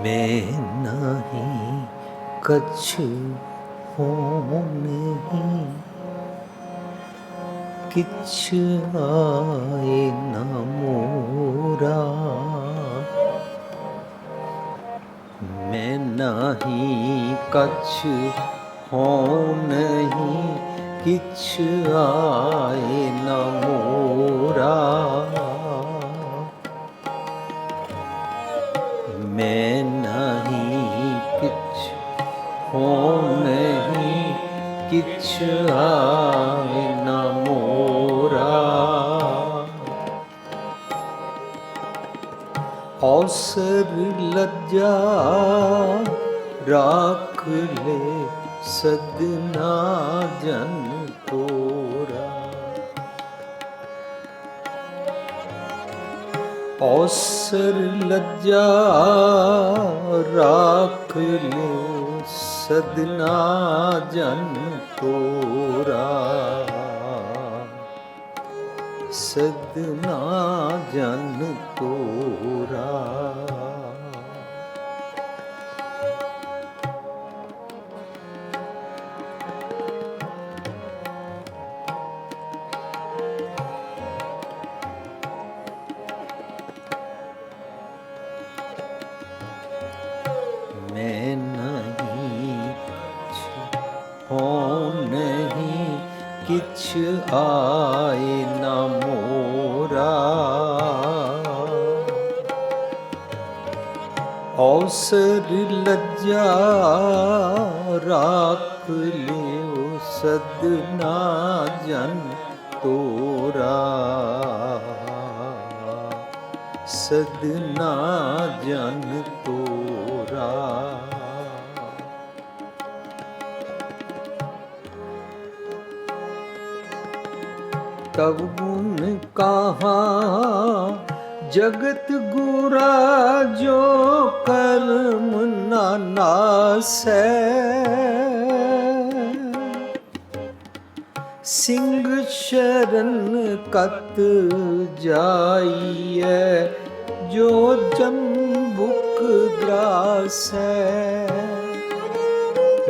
मैं नहीं कछु हूँ नहीं, किछ आए न मोरा। मैं नहीं कछु हूँ नहीं, किछ आए न मोरा। मैं नहीं किछ हूँ नहीं, किछ आए न मोरा। अवसर लज्जा राख ले सदना जन तोरा। अवसर लज्जा राख ले सदना जन तोरा। सदना जन तोरा। मैं नहीं हूँ नहीं, किछ आए न मोरा। अवसर लज्जा राख लियो सदना जन तोरा। सदना जन तोरा। तब गुण कहाँ जगत गुरा, जो कर्म न नासै। सिंह शरण कत जाइए, जो जम्बुक ग्रासै।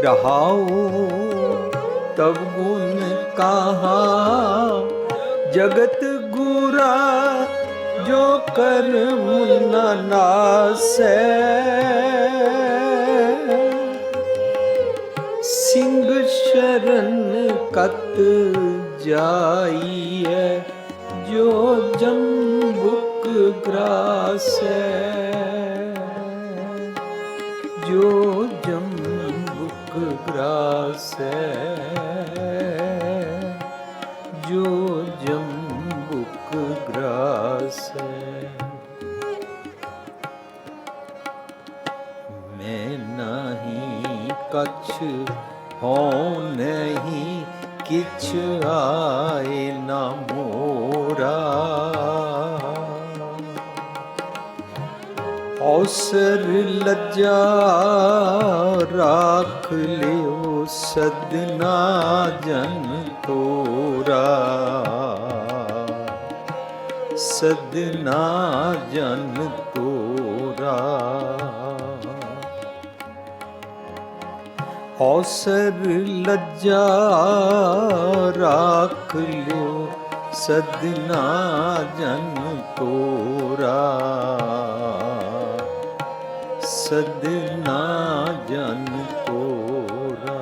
रहाओ तब गुण कहाँ जगत गुरा, जो कर्म न नासै। सिंह शरण कत जाइए, जो जम्बुक ग्रासै। जो जम्बुक ग्रासै। जो जम्बुक ग्रासै। मैं नहीं कछ हूँ नहीं, किछ आए न मोरा। अवसर लज्जा राख लियो सदना जन तोरा। सदना जन तोरा। अवसर लज्जा राख लियो सदना जन तोरा। सदना जन तोरा।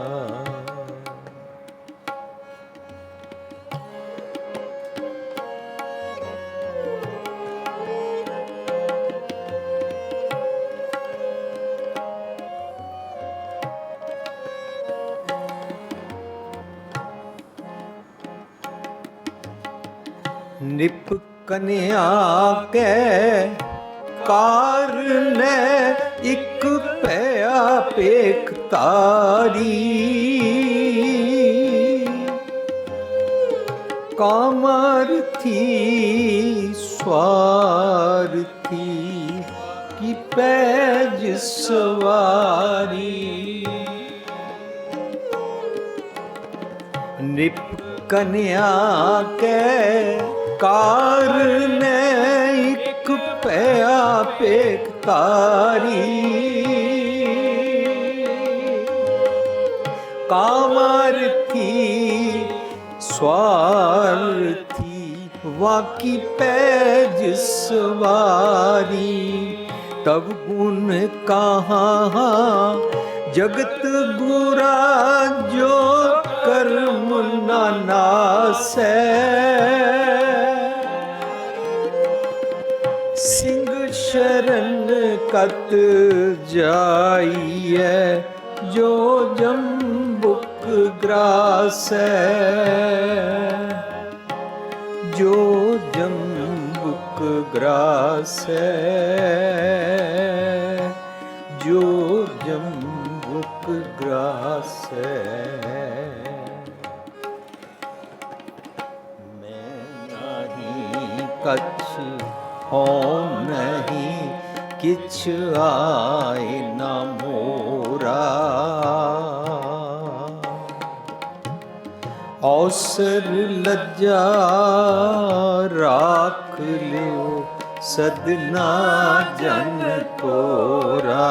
निप कन्या के कारन इक पया पेख तारी। कामार्थी स्वार्थी की पैज सवारी। निप कन्या के कारन इक पया पेख तारी। वाकी पैज सवारी। तब गुण कहाँ जगत बुरा जो कर्म न नासै। सिंह शरण कत जाइए जो जम्बुक ग्रासै। जो जम्बुक ग्रासै। जो जम्बुक ग्रासै। मैं नहीं कछ हो नहीं किछ आए न मोरा। अवसर लज्जा राख लियो सदना जन तोरा।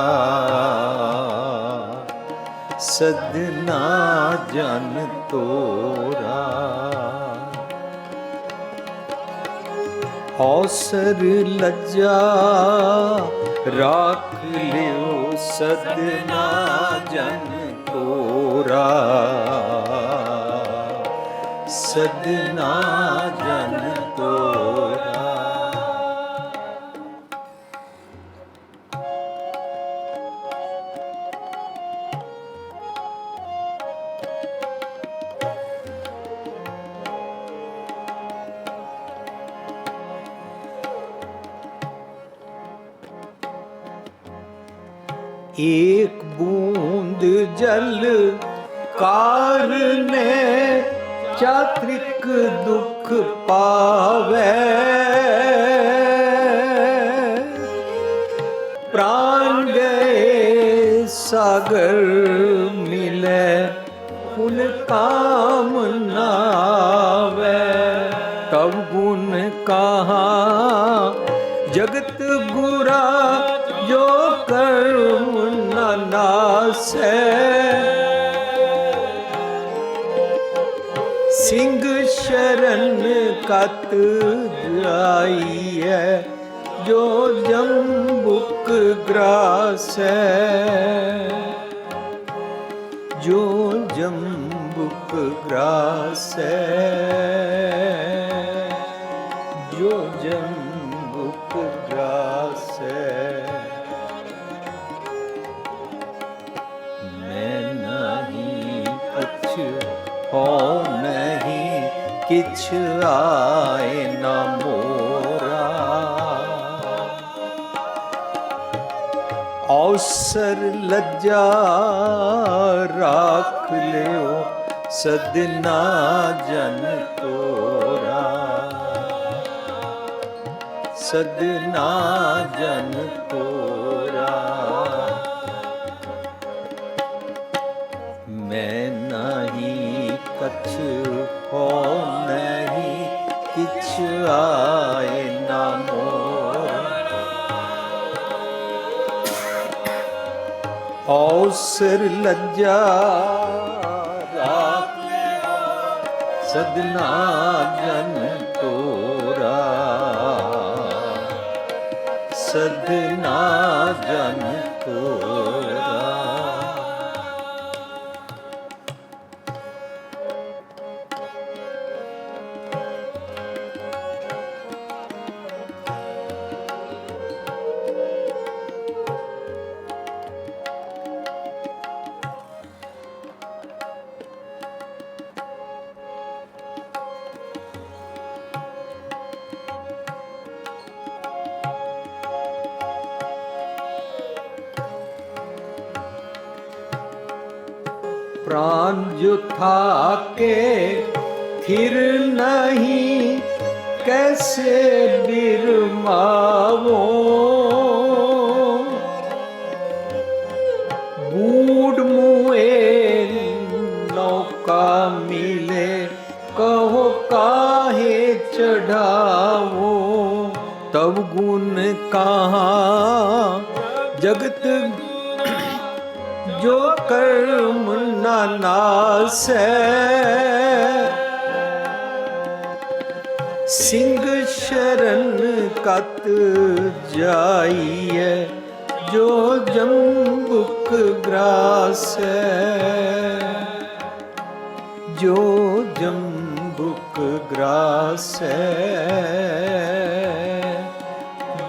सदना जन तोरा। अवसर लज्जा राख लियो सदना जन तोरा। सदना जन तोरा। एक बूंद जल कारने चात्रिक दुख पावे। प्राण गए सागर मिले पुन काम नावे। तब गुण कहाँ जगत बुरा जो कर्म न नासै। सिंह शरण कत जाइए जो जम्बुक ग्रासै। जो जम्बुक ग्रासै। जो जम्बुक ग्रासै। मैं नहीं कुछ हो नहीं किछ आए न मोरा। अवसर लज्जा राख लियो सदना जन तोरा। सदना जन तोरा। मैं नहीं कछ हो नहीं किछ आए न मोरा। अवसर लज्जा राख सदना जन तोरा। सदना जन तोरा। प्राण जो थाके फिर नहीं कैसे बिरमावो। बूढ़ मुए नौका मिले कहो काहे चढ़ावो। तब गुण कहाँ जगत जो कर्म न नासै। सिंह शरण कत जाइए, जो जम्बुक ग्रासै, जो जम्बुक ग्रासै,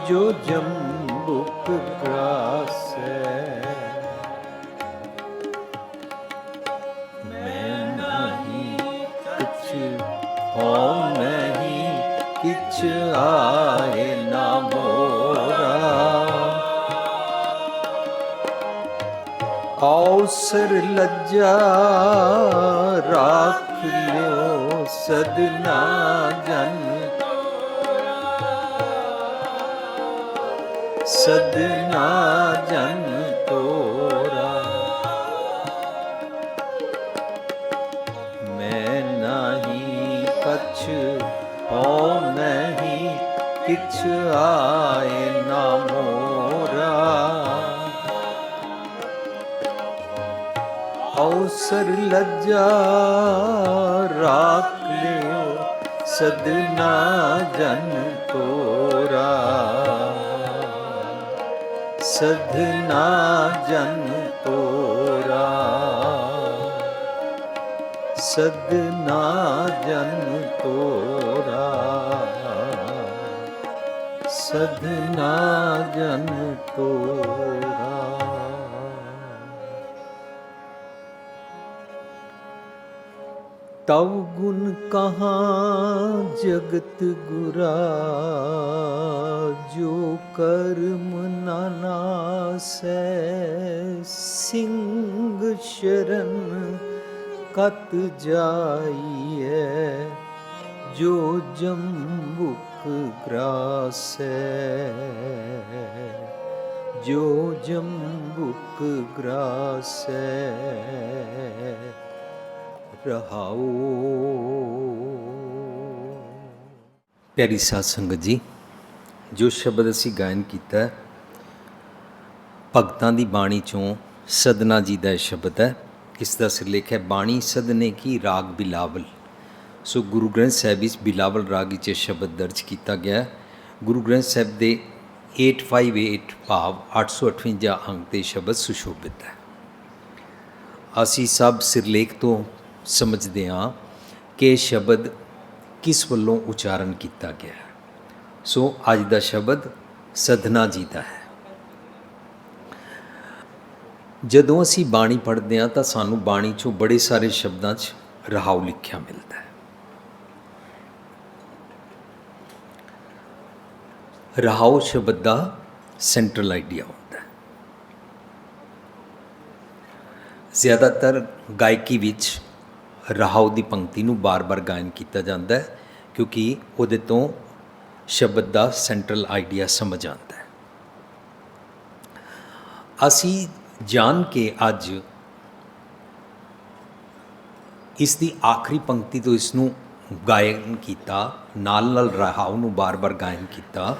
जो जम्बुक ग्रासै। मैं नहीं कुछ हो नहीं, किछ आए ना मोरा। अवसर लज्जा राख लियो सदना जन, सदना जन तोरा। मैं नहीं कछ हो नहीं, किछ आए ना मोरा। अवसर लज्जा राख लियो सदना जन तोरा, सदना जन तोरा, सदना जन तोरा, सदना जन तोरा। तव गुण कहाँ जगत गुरा, जो कर्म न नासै। सिंह शरण कत जाइए, जो जम्बुक ग्रासै, जो जम्बुक ग्रासै। रहाओ। प्यारी साध संगत जी, जो शब्द असी गायन किया भगतां दी बाणी चों सदना जी का शब्द है। इसका सिरलेख है बाणी सदने की राग बिलावल। सो गुरु ग्रंथ साहिब इस बिलावल राग विच शब्द दर्ज किया गया। गुरु ग्रंथ साहिब के 858 भाव 858 अंक के शब्द सुशोभित है। असी सब सिरलेख तो समझते हाँ कि शब्द किस वलों उचारण किया गया। सो अज का शब्द सदना जी का है। जदों असी बाणी पढ़ते हैं तो सानू बाणी चों बड़े सारे शब्दों च रहाव लिखा मिलता है। रहाव शब्द का सेंट्रल आइडिया होता है। ज़्यादातर गायकी विच रहाव की पंक्ति नूं बार बार गायन किया जाता है, क्योंकि उहदे तो शब्द का सेंट्रल आइडिया समझ आता है। असी जान के अज इसकी आखिरी पंक्ति तो इसनूं गायन किया, नाल नाल रहाव नूं बार बार गायन किया,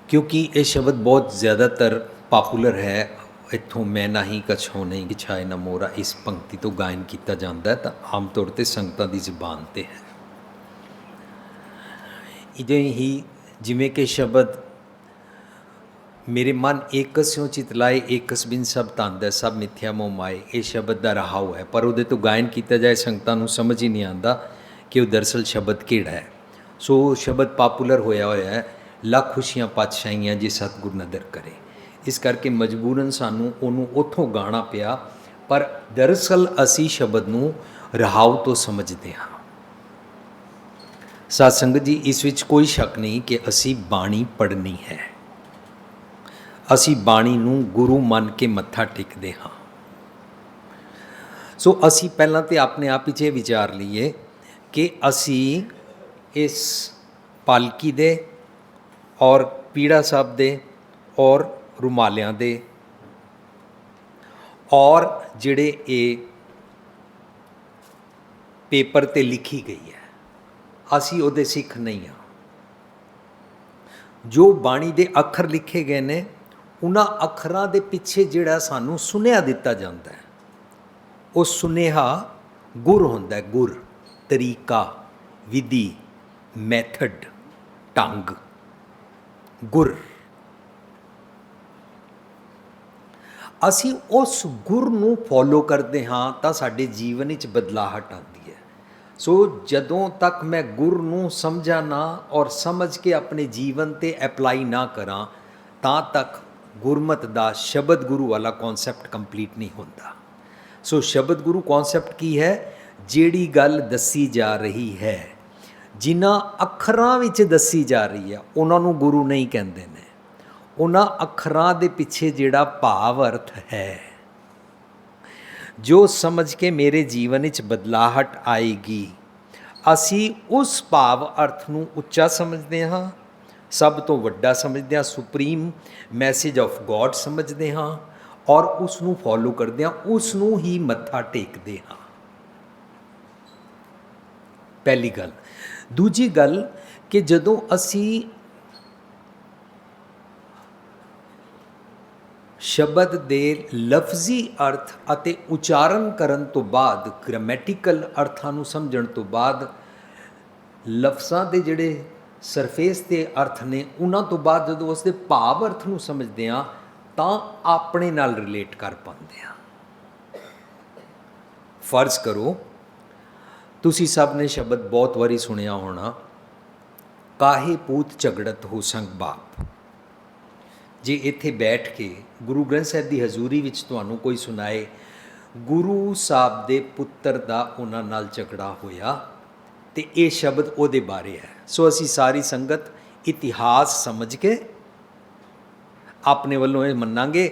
क्योंकि ये शब्द बहुत ज़्यादातर पॉपुलर है। इत्थों मैं नहीं कछ हो नहीं, किछ आए ना मोरा इस पंक्ति तो गायन किया जाता है, तो आम तौर पर संगतां की जबान पर है। इवें ही जिमें कि शब्द मेरे मन एकस्यों चित लाए, एकस बिन सब तंद है, सब मिथ्या मोह माए, ये शब्द का रहाव है। पर उहदे तो गायन किया जाए संगतां नूं समझ ही नहीं आता कि वह दरअसल शब्द किहड़ा है। सो शब्द पॉपुलर होया होया है, लख खुशियाँ पातशाहियाँ जे सतगुर नदर करे। इस करके मजबूरन सानू उन्होंने उतों गाना पिया, पर दरअसल असी शब्द नूं रहाव तो समझते हाँ। साध संगत जी, इस विच कोई शक नहीं कि असी बाणी पढ़नी है। असी बाणी नूं गुरु मन के मत्था टेकदे हाँ। सो असी पहलां तो अपने आप ही विचार लीए कि असी इस पालकी दे और पीड़ा साहब दे और रुमालियां दे और जिहड़े ये पेपर ते लिखी गई है, असी उहदे सिख नहीं हाँ। जो बाणी दे अखर लिखे गए ने, उन्हां अखरां दे पिछे जिहड़ा सानू सुनेहा दिता जाता है, वो सुनेहा गुर हुंदा है। गुर तरीका विधि, मैथड, ढंग, गुर। ਅਸੀਂ ਉਸ ਗੁਰ ਨੂੰ ਫੋਲੋ ਕਰਦੇ ਹਾਂ ਤਾਂ ਸਾਡੇ ਜੀਵਨ ਵਿੱਚ ਬਦਲਾਹਟ ਆਉਂਦੀ ਹੈ। ਸੋ ਜਦੋਂ ਤੱਕ ਮੈਂ ਗੁਰ ਨੂੰ ਸਮਝਾਂ ਨਾ ਔਰ ਸਮਝ ਕੇ ਆਪਣੇ ਜੀਵਨ 'ਤੇ ਅਪਲਾਈ ਨਾ ਕਰਾਂ, ਤਾਂ ਤੱਕ ਗੁਰਮਤ ਦਾ ਸ਼ਬਦ ਗੁਰੂ ਵਾਲਾ ਕੌਨਸੈਪਟ ਕੰਪਲੀਟ ਨਹੀਂ ਹੁੰਦਾ। ਸੋ ਸ਼ਬਦ ਗੁਰੂ ਕੌਨਸੈਪਟ ਕੀ ਹੈ? ਜਿਹੜੀ ਗੱਲ ਦੱਸੀ ਜਾ ਰਹੀ ਹੈ, ਜਿਨ੍ਹਾਂ ਅੱਖਰਾਂ ਵਿੱਚ ਦੱਸੀ ਜਾ ਰਹੀ ਹੈ, ਉਹਨਾਂ ਨੂੰ ਗੁਰੂ ਨਹੀਂ ਕਹਿੰਦੇ ਨੇ। ਉਹਨਾਂ ਅੱਖਰਾਂ ਦੇ ਪਿੱਛੇ ਜਿਹੜਾ ਭਾਵ ਅਰਥ ਹੈ, ਜੋ ਸਮਝ ਕੇ ਮੇਰੇ ਜੀਵਨ ਵਿੱਚ ਬਦਲਾਹਟ ਆਏਗੀ, ਅਸੀਂ ਉਸ ਭਾਵ ਅਰਥ ਨੂੰ ਉੱਚਾ ਸਮਝਦੇ ਹਾਂ, ਸਭ ਤੋਂ ਵੱਡਾ ਸਮਝਦੇ ਹਾਂ, ਸੁਪਰੀਮ ਮੈਸੇਜ ਆਫ ਗੋਡ ਸਮਝਦੇ ਹਾਂ ਔਰ ਉਸ ਨੂੰ ਫੋਲੋ ਕਰਦੇ ਹਾਂ, ਉਸ ਨੂੰ ਹੀ ਮੱਥਾ ਟੇਕਦੇ ਹਾਂ। ਪਹਿਲੀ ਗੱਲ। ਦੂਜੀ ਗੱਲ ਕਿ ਜਦੋਂ ਅਸੀਂ ਸ਼ਬਦ ਦੇ ਲਫ਼ਜ਼ੀ ਅਰਥ ਅਤੇ ਉਚਾਰਨ ਕਰਨ ਤੋਂ ਬਾਅਦ, ਗ੍ਰਾਮੈਟੀਕਲ ਅਰਥਾਂ ਨੂੰ ਸਮਝਣ ਤੋਂ ਬਾਅਦ, ਲਫ਼ਜ਼ਾਂ ਦੇ ਜਿਹੜੇ ਸਰਫੇਸ ਦੇ ਅਰਥ ਨੇ ਉਹਨਾਂ ਤੋਂ ਬਾਅਦ ਜਦੋਂ ਉਸ ਦੇ ਭਾਵ ਅਰਥ ਨੂੰ ਸਮਝਦੇ ਹਾਂ ਤਾਂ ਆਪਣੇ ਨਾਲ ਰਿਲੇਟ ਕਰ ਪਾਉਂਦੇ ਹਾਂ। ਫਰਜ਼ ਕਰੋ ਤੁਸੀਂ ਸਭ ਨੇ ਸ਼ਬਦ ਬਹੁਤ ਵਾਰੀ ਸੁਣਿਆ ਹੋਣਾ, ਕਾਹੇ ਪੂਤ ਝਗੜਤ ਹੋ ਸੰਗ ਬਾਪ। ਜੇ ਇੱਥੇ ਬੈਠ ਕੇ ਗੁਰੂ ਗ੍ਰੰਥ ਸਾਹਿਬ ਦੀ ਹਜ਼ੂਰੀ ਵਿੱਚ ਤੁਹਾਨੂੰ ਕੋਈ ਸੁਣਾਏ ਗੁਰੂ ਸਾਹਿਬ ਦੇ ਪੁੱਤਰ ਦਾ ਉਹਨਾਂ ਨਾਲ ਝਗੜਾ ਹੋਇਆ, ਤੇ ਇਹ ਸ਼ਬਦ ਉਹਦੇ ਬਾਰੇ ਹੈ, ਸੋ ਅਸੀਂ ਸਾਰੀ ਸੰਗਤ ਇਤਿਹਾਸ ਸਮਝ ਕੇ ਆਪਣੇ ਵੱਲੋਂ ਇਹ ਮੰਨਾਂਗੇ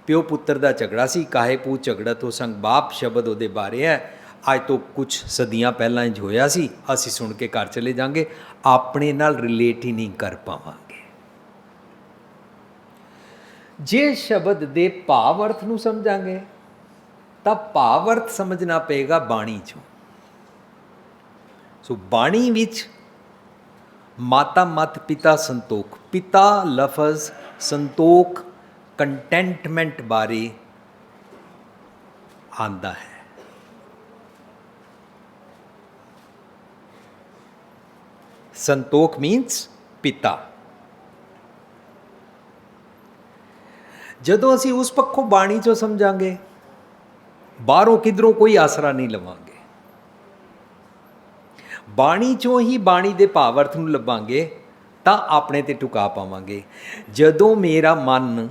ਪਿਓ ਪੁੱਤਰ ਦਾ ਝਗੜਾ ਸੀ, ਕਾਹੇ ਪੂਤ ਝਗੜਤ ਹੋ ਸੰਗ ਬਾਪ, ਸ਼ਬਦ ਉਹਦੇ ਬਾਰੇ ਹੈ। ਅੱਜ ਤੋਂ ਕੁਝ ਸਦੀਆਂ ਪਹਿਲਾਂ ਇੰਝ ਹੋਇਆ ਸੀ, ਅਸੀਂ ਸੁਣ ਕੇ ਘਰ ਚਲੇ ਜਾਵਾਂਗੇ, ਆਪਣੇ ਨਾਲ ਰਿਲੇਟ ਹੀ ਨਹੀਂ ਕਰ ਪਾਵਾਂਗੇ। ਜੇ ਸ਼ਬਦ ਦੇ ਭਾਵ ਅਰਥ ਨੂੰ ਸਮਝਾਂਗੇ ਤਾਂ ਭਾਵ ਅਰਥ ਸਮਝਣਾ ਪਏਗਾ ਬਾਣੀ 'ਚੋਂ। ਸੋ ਬਾਣੀ ਵਿੱਚ ਮਾਤਾ ਮਤ ਪਿਤਾ ਸੰਤੋਖ, ਪਿਤਾ ਲਫ਼ਜ਼ ਸੰਤੋਖ ਕੰਟੈਂਟਮੈਂਟ ਬਾਰੇ ਆਂਦਾ ਹੈ। ਸੰਤੋਖ ਮੀਨਸ ਪਿਤਾ। ਜਦੋਂ ਅਸੀਂ ਉਸ ਪੱਖੋਂ ਬਾਣੀ 'ਚੋਂ ਸਮਝਾਂਗੇ, ਬਾਹਰੋਂ ਕਿਧਰੋਂ ਕੋਈ ਆਸਰਾ ਨਹੀਂ ਲਵਾਂਗੇ, ਬਾਣੀ 'ਚੋਂ ਹੀ ਬਾਣੀ ਦੇ ਭਾਵ ਅਰਥ ਨੂੰ ਲੱਭਾਂਗੇ ਤਾਂ ਆਪਣੇ 'ਤੇ ਟੁਕਾ ਪਾਵਾਂਗੇ। ਜਦੋਂ ਮੇਰਾ ਮਨ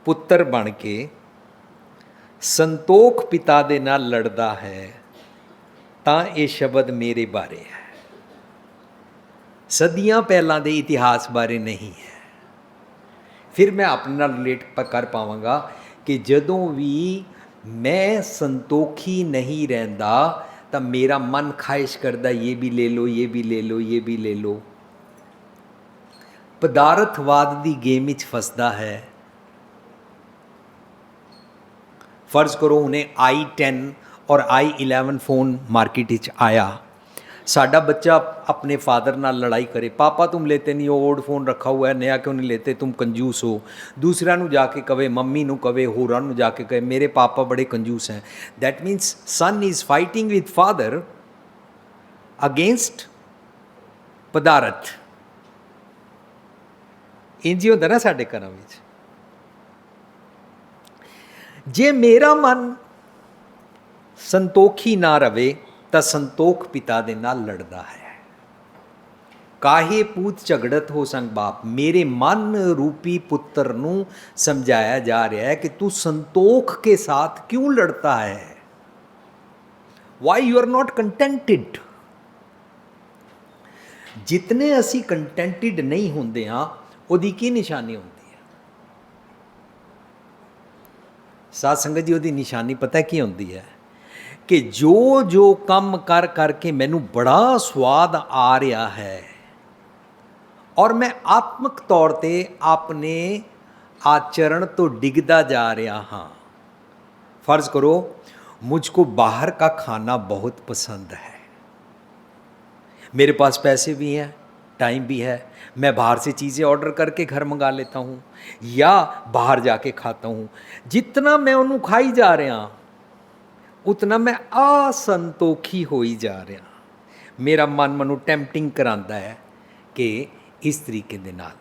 ਪੁੱਤਰ ਬਣ ਕੇ ਸੰਤੋਖ ਪਿਤਾ ਦੇ ਨਾਲ ਲੜਦਾ ਹੈ ਤਾਂ ਇਹ ਸ਼ਬਦ ਮੇਰੇ ਬਾਰੇ ਹੈ, ਸਦੀਆਂ ਪਹਿਲਾਂ ਦੇ ਇਤਿਹਾਸ ਬਾਰੇ ਨਹੀਂ ਹੈ। ਫਿਰ ਮੈਂ ਆਪਣੇ ਨਾਲ ਰਿਲੇਟ ਕਰ ਪਾਵਾਂਗਾ ਕਿ ਜਦੋਂ ਵੀ ਮੈਂ ਸੰਤੋਖੀ ਨਹੀਂ ਰਹਿੰਦਾ ਤਾਂ ਮੇਰਾ ਮਨ ਖਾਹਿਸ਼ ਕਰਦਾ ਇਹ ਵੀ ਲੈ ਲਓ, ਇਹ ਵੀ ਲੈ ਲਓ, ਇਹ ਵੀ ਲੈ ਲਓ, ਪਦਾਰਥਵਾਦ ਦੀ ਗੇਮ ਵਿੱਚ ਫਸਦਾ ਹੈ। ਫਰਜ਼ ਕਰੋ ਹੁਣੇ i10 ਔਰ i11 ਫੋਨ ਮਾਰਕੀਟ ਵਿੱਚ ਆਇਆ, साडा बच्चा अपने फादर नाल लड़ाई करे, पापा तुम लेते नहीं हो, ओल्ड फोन रखा हुआ है, नया क्यों नहीं लेते, तुम कंजूस हो। दूसरा नू जाके कवे, मम्मी नू कवे, होरां नू जाके कहे मेरे पापा बड़े कंजूस हैं। That means son is fighting with father against पदारथ। इंज ही होंदा ना साडे घरां विच। जे मेरा मन संतोखी ना रवे ਤਾਂ ਸੰਤੋਖ ਪਿਤਾ ਦੇ ਨਾਲ ਲੜਦਾ ਹੈ। ਕਾਹੇ ਪੂਤ ਝਗੜਤ ਹੋ ਸੰਗ ਬਾਪ, ਮੇਰੇ ਮਨ ਰੂਪੀ ਪੁੱਤਰ ਨੂੰ ਸਮਝਾਇਆ ਜਾ ਰਿਹਾ ਹੈ ਕਿ ਤੂੰ ਸੰਤੋਖ ਕੇ ਸਾਥ ਕਿਉਂ ਲੜਤਾ ਹੈ, ਵਾਈ ਯੂ ਆਰ ਨॉट ਕੰਟੈਂਟਿਡ। ਜਿਤਨੇ ਅਸੀਂ ਕੰਟੈਂਟਿਡ ਨਹੀਂ ਹੁੰਦੇ ਹਾਂ ਉਹਦੀ ਕੀ ਨਿਸ਼ਾਨੀ ਹੁੰਦੀ ਹੈ? ਸਾਧ ਸੰਗਤ ਜੀ, ਉਹਦੀ ਨਿਸ਼ਾਨੀ ਪਤਾ ਕੀ ਹੁੰਦੀ ਹੈ ਕਿ ਜੋ ਜੋ ਕੰਮ ਕਰ ਕਰਕੇ ਮੈਨੂੰ ਬੜਾ ਸਵਾਦ ਆ ਰਿਹਾ ਹੈ ਔਰ ਮੈਂ ਆਤਮਿਕ ਤੌਰ 'ਤੇ ਆਪਣੇ ਆਚਰਣ ਤੋਂ ਡਿੱਗਦਾ ਜਾ ਰਿਹਾ ਹਾਂ। ਫਰਜ਼ ਕਰੋ मुझको बाहर का खाना बहुत पसंद है, मेरे पास पैसे भी हैं, टाइम भी है, मैं बाहर से चीज़ें ऑर्डर करके घर मंगा लेता हूँ या बाहर जाके खाता हूँ। जितना मैं उन्होंने खाई जा रहा ਉਤਨਾ ਮੈਂ ਅਸੰਤੋਖੀ ਹੋਈ ਜਾ ਰਿਹਾ। ਮੇਰਾ ਮਨ ਮੈਨੂੰ ਟੈਂਪਟਿੰਗ ਕਰਾਉਂਦਾ ਹੈ ਕਿ ਇਸ ਤਰੀਕੇ ਦੇ ਨਾਲ,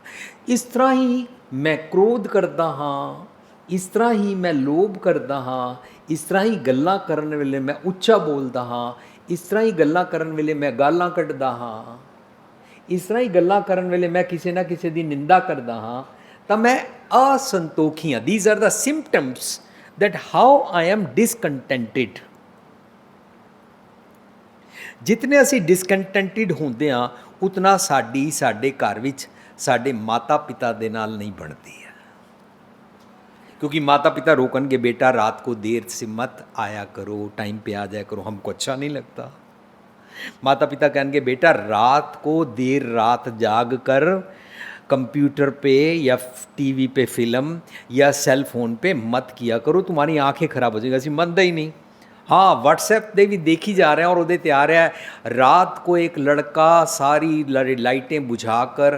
ਇਸ ਤਰ੍ਹਾਂ ਹੀ ਮੈਂ ਕ੍ਰੋਧ ਕਰਦਾ ਹਾਂ, ਇਸ ਤਰ੍ਹਾਂ ਹੀ ਮੈਂ ਲੋਭ ਕਰਦਾ ਹਾਂ, ਇਸ ਤਰ੍ਹਾਂ ਹੀ ਗੱਲਾਂ ਕਰਨ ਵੇਲੇ ਮੈਂ ਉੱਚਾ ਬੋਲਦਾ ਹਾਂ, ਇਸ ਤਰ੍ਹਾਂ ਹੀ ਗੱਲਾਂ ਕਰਨ ਵੇਲੇ ਮੈਂ ਗਾਲਾਂ ਕੱਢਦਾ ਹਾਂ, ਇਸ ਤਰ੍ਹਾਂ ਹੀ ਗੱਲਾਂ ਕਰਨ ਵੇਲੇ ਮੈਂ ਕਿਸੇ ਨਾ ਕਿਸੇ ਦੀ ਨਿੰਦਾ ਕਰਦਾ ਹਾਂ, ਤਾਂ ਮੈਂ ਅਸੰਤੋਖੀ ਹਾਂ। These are the symptoms that how I am discontented। ਜਿਤਨੇ ਅਸੀਂ ਡਿਸਕੰਟੈਂਟਿਡ ਹੁੰਦੇ ਹਾਂ ਉਤਨਾ ਸਾਡੇ ਘਰ ਵਿੱਚ ਸਾਡੇ ਮਾਤਾ ਪਿਤਾ ਦੇ ਨਾਲ ਨਹੀਂ ਬਣਦੀ ਹੈ, क्योंकि माता पिता रोकनगे बेटा रात को देर से मत आया करो, टाइम पे आ जाया करो, हमको अच्छा नहीं लगता। माता पिता कहेंगे बेटा रात को देर रात जाग कर कंप्यूटर पे या टीवी पे फिल्म या सेल फोन पे मत किया करो, तुम्हारी आंखें खराब हो जाएगी। ਅਸੀਂ ਮੰਨਦਾ ਹੀ नहीं। हाँ, व्हाट्सएप पे भी देखी जा रहे हैं और उधर आ रहा है रात को एक लड़का सारी लाइटें बुझाकर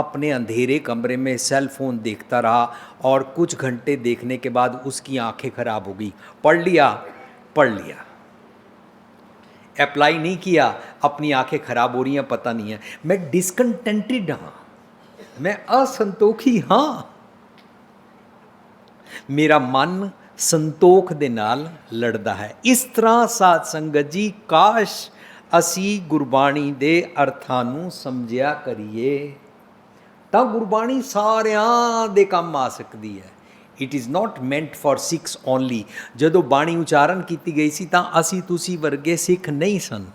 अपने अंधेरे कमरे में सेल फ़ोन देखता रहा और कुछ घंटे देखने के बाद उसकी आंखें ख़राब हो गई। पढ़ लिया, अप्लाई नहीं किया, अपनी आंखें ख़राब हो रही हैं, पता नहीं है। मैं डिसकंटेंटेड हाँ, मैं असंतोखी हाँ, मेरा मन ਸੰਤੋਖ ਦੇ ਨਾਲ ਲੜਦਾ ਹੈ। ਇਸ ਤਰ੍ਹਾਂ ਸਾਧ ਸੰਗਤ ਜੀ ਕਾਸ਼ ਅਸੀਂ ਗੁਰਬਾਣੀ ਦੇ ਅਰਥਾਂ ਨੂੰ ਸਮਝਿਆ ਕਰੀਏ ਤਾਂ ਗੁਰਬਾਣੀ ਸਾਰਿਆਂ ਦੇ ਕੰਮ ਆ ਸਕਦੀ ਹੈ। It is not meant for Sikhs only. ਜਦੋਂ ਬਾਣੀ ਉਚਾਰਨ ਕੀਤੀ ਗਈ ਸੀ ਤਾਂ ਅਸੀਂ ਤੁਸੀਂ ਵਰਗੇ ਸਿੱਖ ਨਹੀਂ ਸਨ,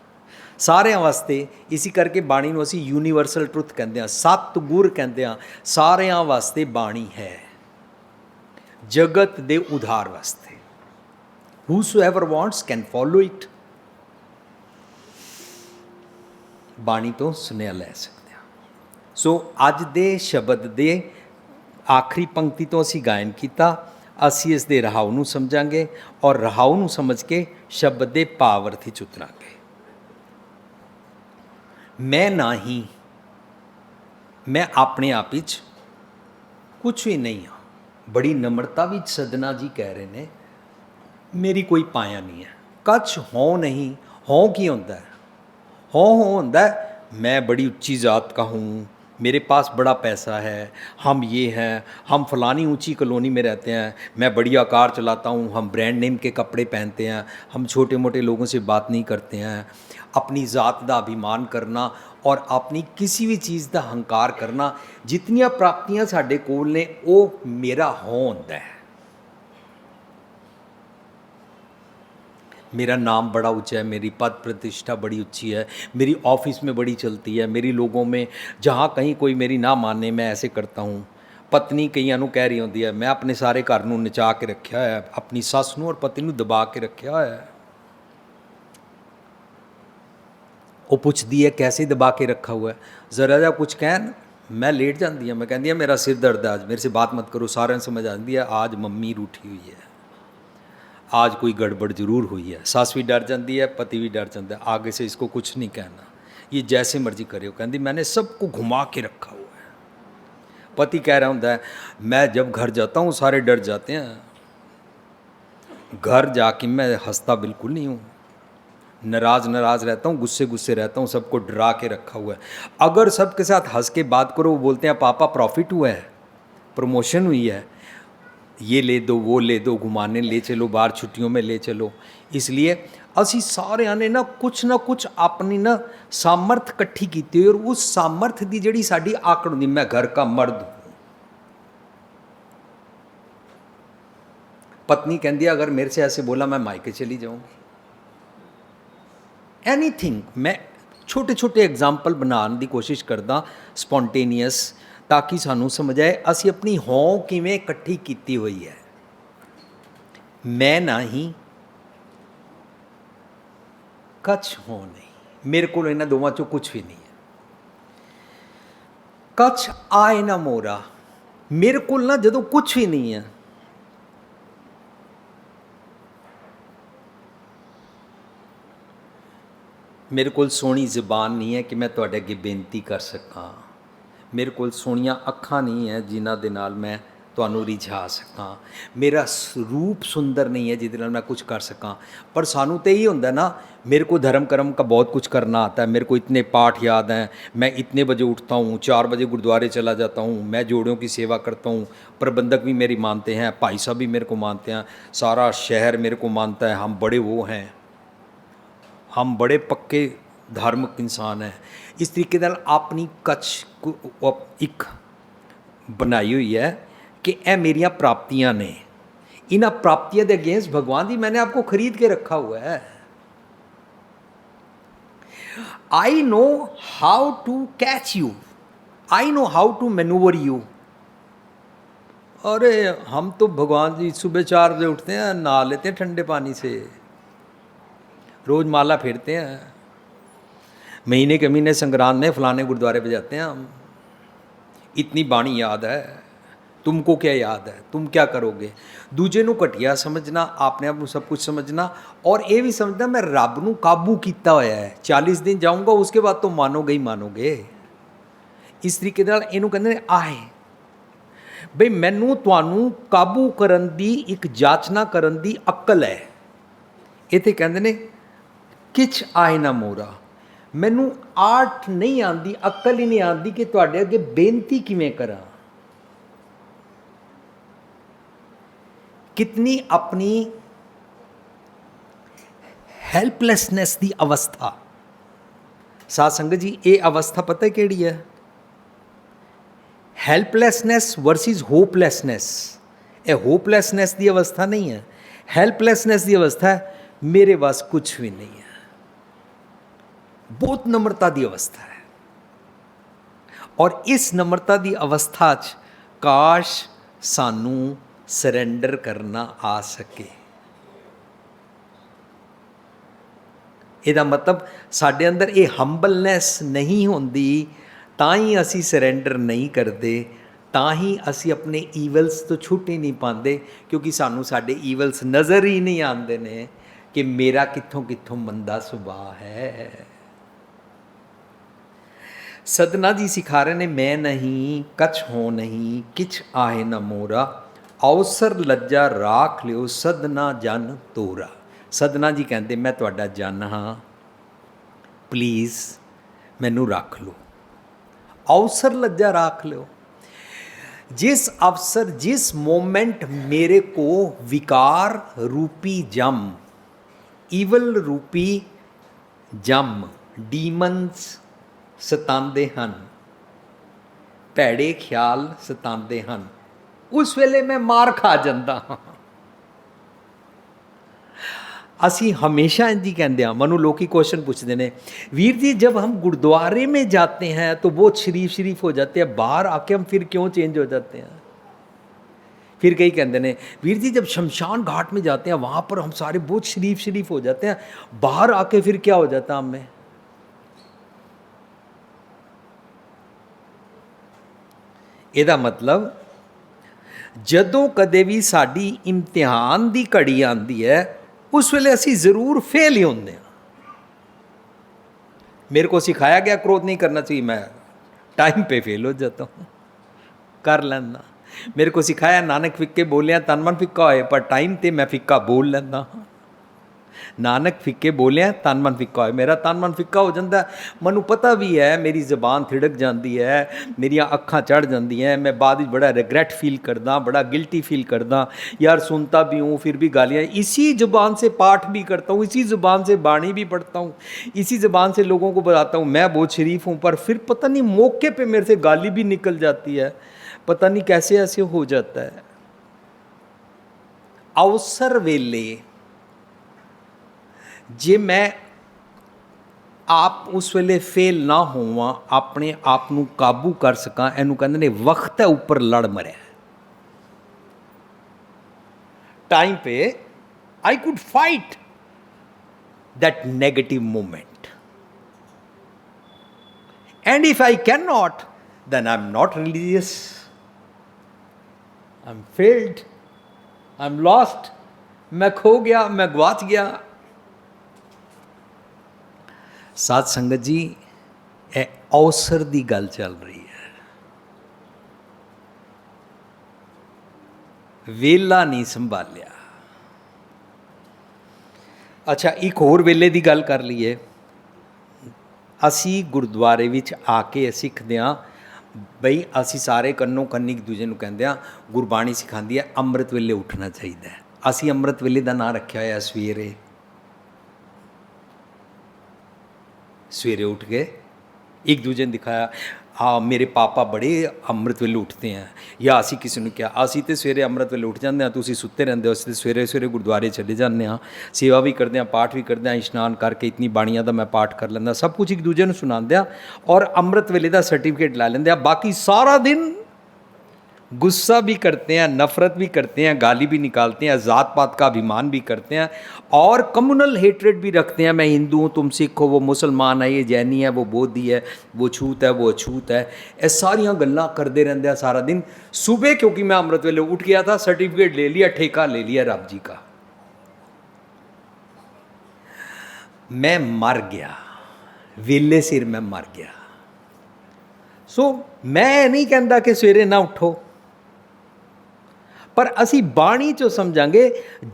ਸਾਰਿਆਂ ਵਾਸਤੇ। ਇਸੇ ਕਰਕੇ ਬਾਣੀ ਨੂੰ ਅਸੀਂ ਯੂਨੀਵਰਸਲ ਟਰੁੱਥ ਕਹਿੰਦੇ ਹਾਂ, ਸੱਤ ਗੁਰ ਕਹਿੰਦੇ ਹਾਂ। ਸਾਰਿਆਂ ਵਾਸਤੇ ਬਾਣੀ ਹੈ, ਜਗਤ ਦੇ ਉਧਾਰ ਵਾਸਤੇ। whosoever wants can follow it। ਬਾਣੀ ਤੋਂ ਸੁਨੇਹਾ ਲੈ ਸਕਦੇ ਹਾਂ। ਸੋ ਅੱਜ ਦੇ ਸ਼ਬਦ ਦੇ ਆਖਰੀ ਪੰਕਤੀ ਤੋਂ ਅਸੀਂ ਗਾਇਨ ਕੀਤਾ। ਅਸੀਂ ਇਸ ਦੇ ਰਹਾਉ ਨੂੰ ਸਮਝਾਂਗੇ ਔਰ ਰਹਾਉ ਨੂੰ ਸਮਝ ਕੇ ਸ਼ਬਦ ਦੇ ਭਾਵ ਅਰਥ ਵਿੱਚ ਉਤਰਾਂਗੇ। ਮੈਂ ਨਹੀਂ, ਮੈਂ ਆਪਣੇ ਆਪ ਵਿੱਚ ਕੁਛ ਵੀ ਨਹੀਂ ਹਾਂ। ਬੜੀ ਨਮਰਤਾ ਵਿੱਚ ਸਦਨਾ ਜੀ ਕਹਿ ਰਹੇ ਨੇ ਮੇਰੀ ਕੋਈ ਪਾਇਆ ਨਹੀਂ ਹੈ। ਕੱਛ ਹੋਂ ਨਹੀਂ। ਹੋਂ ਕੀ ਹੁੰਦਾ ਹੈ? हों होता है मैं बड़ी ऊंची ज़ात का हूँ, मेरे पास बड़ा पैसा है, हम ये हैं, हम फ़लानी ऊंची कॉलोनी में रहते हैं, मैं बढ़िया कार चलाता हूँ, हम ब्रांड नेम के कपड़े पहनते हैं, हम छोटे मोटे लोगों से बात नहीं करते हैं। अपनी ज़ात का अभिमान करना और अपनी किसी भी चीज़ का हंकार करना, जितनियां प्राप्तियां साडे कोल ने वो मेरा हों होंदा है। मेरा नाम बड़ा ऊंचा है, मेरी पद प्रतिष्ठा बड़ी ऊंची है, मेरी ऑफिस में बड़ी चलती है, मेरी लोगों में जहाँ कहीं कोई मेरी ना माने मैं ऐसे करता हूँ। पत्नी कईयां नूं कह रही होंदी है मैं अपने सारे घर नूं नचा के रखा है, अपनी सस नूं और पति नूं दबा के रखा है। वो पुछदी है कैसे दबा के रखा हुआ है, ज़रा जा कुछ कहन मैं लेट जाती है, मैं कहती है मेरा सिर दर्द है आज, मेरे से बात मत करो। सारे समझ आती है आज मम्मी रूठी हुई है, आज कोई गड़बड़ ज़रूर हुई है। सास भी डर जाती है, पति भी डर जाता है, आगे से इसको कुछ नहीं कहना, ये जैसे मर्जी करे। कहती मैंने सबको घुमा के रखा हुआ है। पति कह रहा होता है मैं जब घर जाता हूँ सारे डर जाते हैं, घर जाके मैं हंसता बिल्कुल नहीं हूँ, नाराज़ रहता हूँ, गुस्से रहता हूँ, सबको डरा के रखा हुआ है। अगर सबके साथ हंस के बात करो वो बोलते हैं पापा प्रॉफिट हुआ है, प्रमोशन हुई है, ये ले दो वो ले दो, घुमाने ले चलो, बाहर छुट्टियों में ले चलो। इसलिए असी सारे ने ना कुछ अपनी ना सामर्थ इकट्ठी की और उस सामर्थ की जिहड़ी साडी आकड़ हुंदी मैं घर का मर्द हूँ। पत्नी कहती है अगर मेरे से ऐसे बोला मैं मायके चली जाऊँगी। एनीथिंग, मैं छोटे छोटे एग्जाम्पल बनाने की कोशिश करदा स्पॉन्टेनियस, ताकि सानू समझ आए असी अपनी हों किवें इकट्ठी कीती हुई है। मैं नहीं, कछ हों नहीं, मेरे को इन्हां दोवां चों कुछ भी नहीं है। कछ आए ना मोरा, मेरे को ना जदों कुछ भी नहीं है, मेरे को सोहनी ज़बान नहीं है कि मैं तुहाडे अगे बेनती कर सकां, मेरे को सोहणियां अखां नहीं है जिन्हां दे नाल मैं ਤੁਹਾਨੂੰ ਰਿਝਾ ਸਕਾਂ, ਮੇਰਾ रूप सुंदर नहीं है जिहदे नाल मैं कुछ कर सकां। पर सानू तो यही होंदा ना, मेरे को धर्म कर्म का बहुत कुछ करना आता है, मेरे को इतने पाठ याद हैं, मैं इतने बजे उठता हूँ, 4 बजे गुरुद्वारे चला जाता हूँ, मैं जोड़ों की सेवा करता हूँ, प्रबंधक भी मेरी मानते हैं, भाई साहब भी मेरे को मानते हैं, सारा शहर मेरे को मानता है, हम बड़े वो हैं, हम बड़े पक्के धार्मिक इंसान हैं। इस तरीके नाल अपनी कच्छ एक बनाई हुई है कि यह मेरिया प्राप्तियां ने, इन्ह प्राप्तियों के अगेंस्ट भगवान जी मैंने आपको खरीद के रखा हुआ है। I know how to catch you, I know how to manoeuvre you. अरे हम तो भगवान जी सुबह 4 बजे उठते हैं, नहा लेते हैं ठंडे पानी से, रोज़ माला फेरते हैं, महीने के महीने संक्रांत में फलाने गुरुद्वारे पे जाते हैं हम, इतनी बाणी याद है, तुमको क्या याद है, तुम क्या करोगे। दूजे नूं घटिया समझना, अपने आप नूं सब कुछ समझना, और ये भी समझना मैं रब नूं काबू किया होया है, 40 दिन जाऊँगा उसके बाद तो मानोगे ही मानोगे। इस तरीके नाल इहनूं कहंदे ने आहे बई मैनूं तुहानूं काबू करन दी एक जाचना करन दी अक्ल है। इत्थे कहंदे ने किछ आए ना मोरा, मैनूं आर्ट नहीं आती, अक्ल ही नहीं आती कि तुहाडे अगे बेनती किवें करां। कितनी अपनी हैल्पलैसनैस की अवस्था, साध संगत जी ये अवस्था पता किहड़ी है, हैल्पलैसनैस वर्सिस होपलैसनैस। ये होपलैसनैस की अवस्था नहीं है, हैल्पलैसनैस की अवस्था है मेरे वास कुछ भी नहीं है, बहुत नम्रता की अवस्था है। और इस नम्रता की अवस्था च काश सानू सरेंडर करना आ सके। ਇਹਦਾ मतलब साडे अंदर ये हंबलनैस नहीं होंदी, तां ही असी सरेंडर नहीं करते, तां ही असी अपने ईवल्स तो छुट ही नहीं पाते, क्योंकि सानू साडे ईवल्स नज़र ही नहीं आते ने कि मेरा कित्थों कित्थों मंदा सुभाव है। सदना जी सिखा रहे ने मैं नहीं कछ हो नहीं किछ आहे न मोरा, अवसर लज्जा राख लियो सदना जन तोरा। सदना जी कहते मैं तुहाडा जन हाँ, प्लीज़ मैनू रख लो, अवसर लज्जा राख लो। जिस अवसर जिस मोमेंट मेरे को विकार रूपी जम, ईवल रूपी जम, डीमनस सतांदे हन, भैड़े ख्याल सतांदे हन, उस वेले मैं मार खा जाता हाँ। असी हमेशा इंजी कहते हैं, मनु लोग क्वेश्चन पूछते हैं, वीर जी जब हम गुरुद्वारे में जाते हैं तो बहुत शरीफ शरीफ हो जाते हैं, बाहर आके हम फिर क्यों चेंज हो जाते हैं। फिर कई कहते हैं वीर जी जब शमशान घाट में जाते हैं वहाँ पर हम सारे बहुत शरीफ शरीफ हो जाते हैं, बाहर आके फिर क्या हो जाता हमें। ਇਹਦਾ मतलब जदों कदे भी साड़ी इम्तिहान की घड़ी आती है उस वेले असी जरूर फेल ही होंगे। मेरे को सिखाया गया क्रोध नहीं करना चाहिए, मैं टाइम पे फेल हो जाता हूँ, कर लेना। मेरे को सिखाया नानक फिक्के बोलिया तन मन फिक्का होए, पर टाइम ते मैं फिक्का बोल लेना। नानक फिक्के बोलिया तन मन फिक्का होए, मेरा तन मन फिक्का हो जाता है। मैनू पता भी है मेरी जबान थिड़क जाती है, मेरिया अखां चढ़ जांदियां, मैं बाद में बड़ा रिग्रैट फील करदा, बड़ा गिल्टी फील करदा, यार सुनता भी हूँ फिर भी गालियाँ, इसी ज़ुबान से पाठ भी करता हूँ, इसी ज़ुबान से बाणी भी पढ़ता हूँ, इसी ज़ुबान से लोगों को बताता हूँ मैं बहुत शरीफ हूँ, पर फिर पता नहीं मौके पर मेरे से गाली भी निकल जाती है, पता नहीं कैसे ऐसे हो जाता है। अवसर वेले जे मैं आप उस वेले फेल ना होवां, अपने आप नूं काबू कर सकां, इनू कहंदे ने वक्त है उपर लड़ मरिया। टाइम पे I could fight that negative moment, and if I can not then I am not religious, I am failed, I am lost, मैं खो गया, मैं गवाच गया। साध संगत जी ये अवसर की गल चल रही है। ਵੇਲਾ ਨਹੀਂ ਸੰਭਾਲਿਆ। ਅੱਛਾ, ਇੱਕ ਹੋਰ ਵੇਲੇ ਦੀ ਗੱਲ ਕਰ ਲਈਏ। ਅਸੀਂ ਗੁਰਦੁਆਰੇ ਵਿੱਚ ਆ ਕੇ ਸਿੱਖਦੇ ਹਾਂ ਬਈ ਅਸੀਂ ਸਾਰੇ ਕੰਨੋ ਕੰਨੀ ਇੱਕ ਦੂਜੇ ਨੂੰ ਕਹਿੰਦੇ ਹਾਂ, ਗੁਰਬਾਣੀ ਸਿਖਾਉਂਦੀ ਹੈ ਅੰਮ੍ਰਿਤ ਵੇਲੇ ਉੱਠਣਾ ਚਾਹੀਦਾ ਹੈ। ਅਸੀਂ ਅੰਮ੍ਰਿਤ ਵੇਲੇ ਦਾ ਨਾਂ ਰੱਖਿਆ ਹੋਇਆ ਸਵੇਰੇ। ਸਵੇਰੇ ਉੱਠ ਕੇ ਇੱਕ ਦੂਜੇ ਨੇ ਦਿਖਾਇਆ, ਹਾਂ ਮੇਰੇ ਪਾਪਾ ਬੜੇ ਅੰਮ੍ਰਿਤ ਵੇਲੇ ਉੱਠਦੇ ਹੈ, ਜਾਂ ਅਸੀਂ ਕਿਸੇ ਨੂੰ ਕਿਹਾ ਅਸੀਂ ਤਾਂ ਸਵੇਰੇ ਅੰਮ੍ਰਿਤ ਵੇਲੇ ਉੱਠ ਜਾਂਦੇ ਹਾਂ, ਤੁਸੀਂ ਸੁੱਤੇ ਰਹਿੰਦੇ ਹੋ, ਅਸੀਂ ਤਾਂ ਸਵੇਰੇ ਸਵੇਰੇ ਗੁਰਦੁਆਰੇ ਚਲੇ ਜਾਂਦੇ ਹਾਂ, ਸੇਵਾ ਵੀ ਕਰਦੇ ਹਾਂ, ਪਾਠ ਵੀ ਕਰਦੇ ਹਾਂ, ਇਸ਼ਨਾਨ ਕਰਕੇ ਇਤਨੀ ਬਾਣੀਆਂ ਦਾ ਮੈਂ ਪਾਠ ਕਰ ਲੈਂਦਾ, ਸਭ ਕੁਝ ਇੱਕ ਦੂਜੇ ਨੂੰ ਸੁਣਾਉਂਦੇ ਹਾਂ ਔਰ ਅੰਮ੍ਰਿਤ ਵੇਲੇ ਦਾ ਸਰटिफिकेट ला लेंगे। बाकी सारा दिन गुस्सा भी करते हैं, नफ़रत भी करते हैं, गाली भी निकालते हैं, ज़ात पात का अभिमान भी करते हैं और कम्युनल हेट्रेड भी रखते हैं। मैं हिंदू हूँ, तुम सिख हो, वो मुसलमान है, ये जैनी है, वो बौद्धी है, वो छूत है, वो अछूत है, ये सारियाँ गल्लां करते रहते हैं सारा दिन। सुबह क्योंकि मैं अमृत वेले उठ गया था, सर्टिफिकेट ले लिया, ठेका ले लिया रब जी का, मैं मर गया, वेले सिर मैं मर गया। सो मैं नहीं कहता कि सवेरे ना उठो, पर असी बाणी चो समझांगे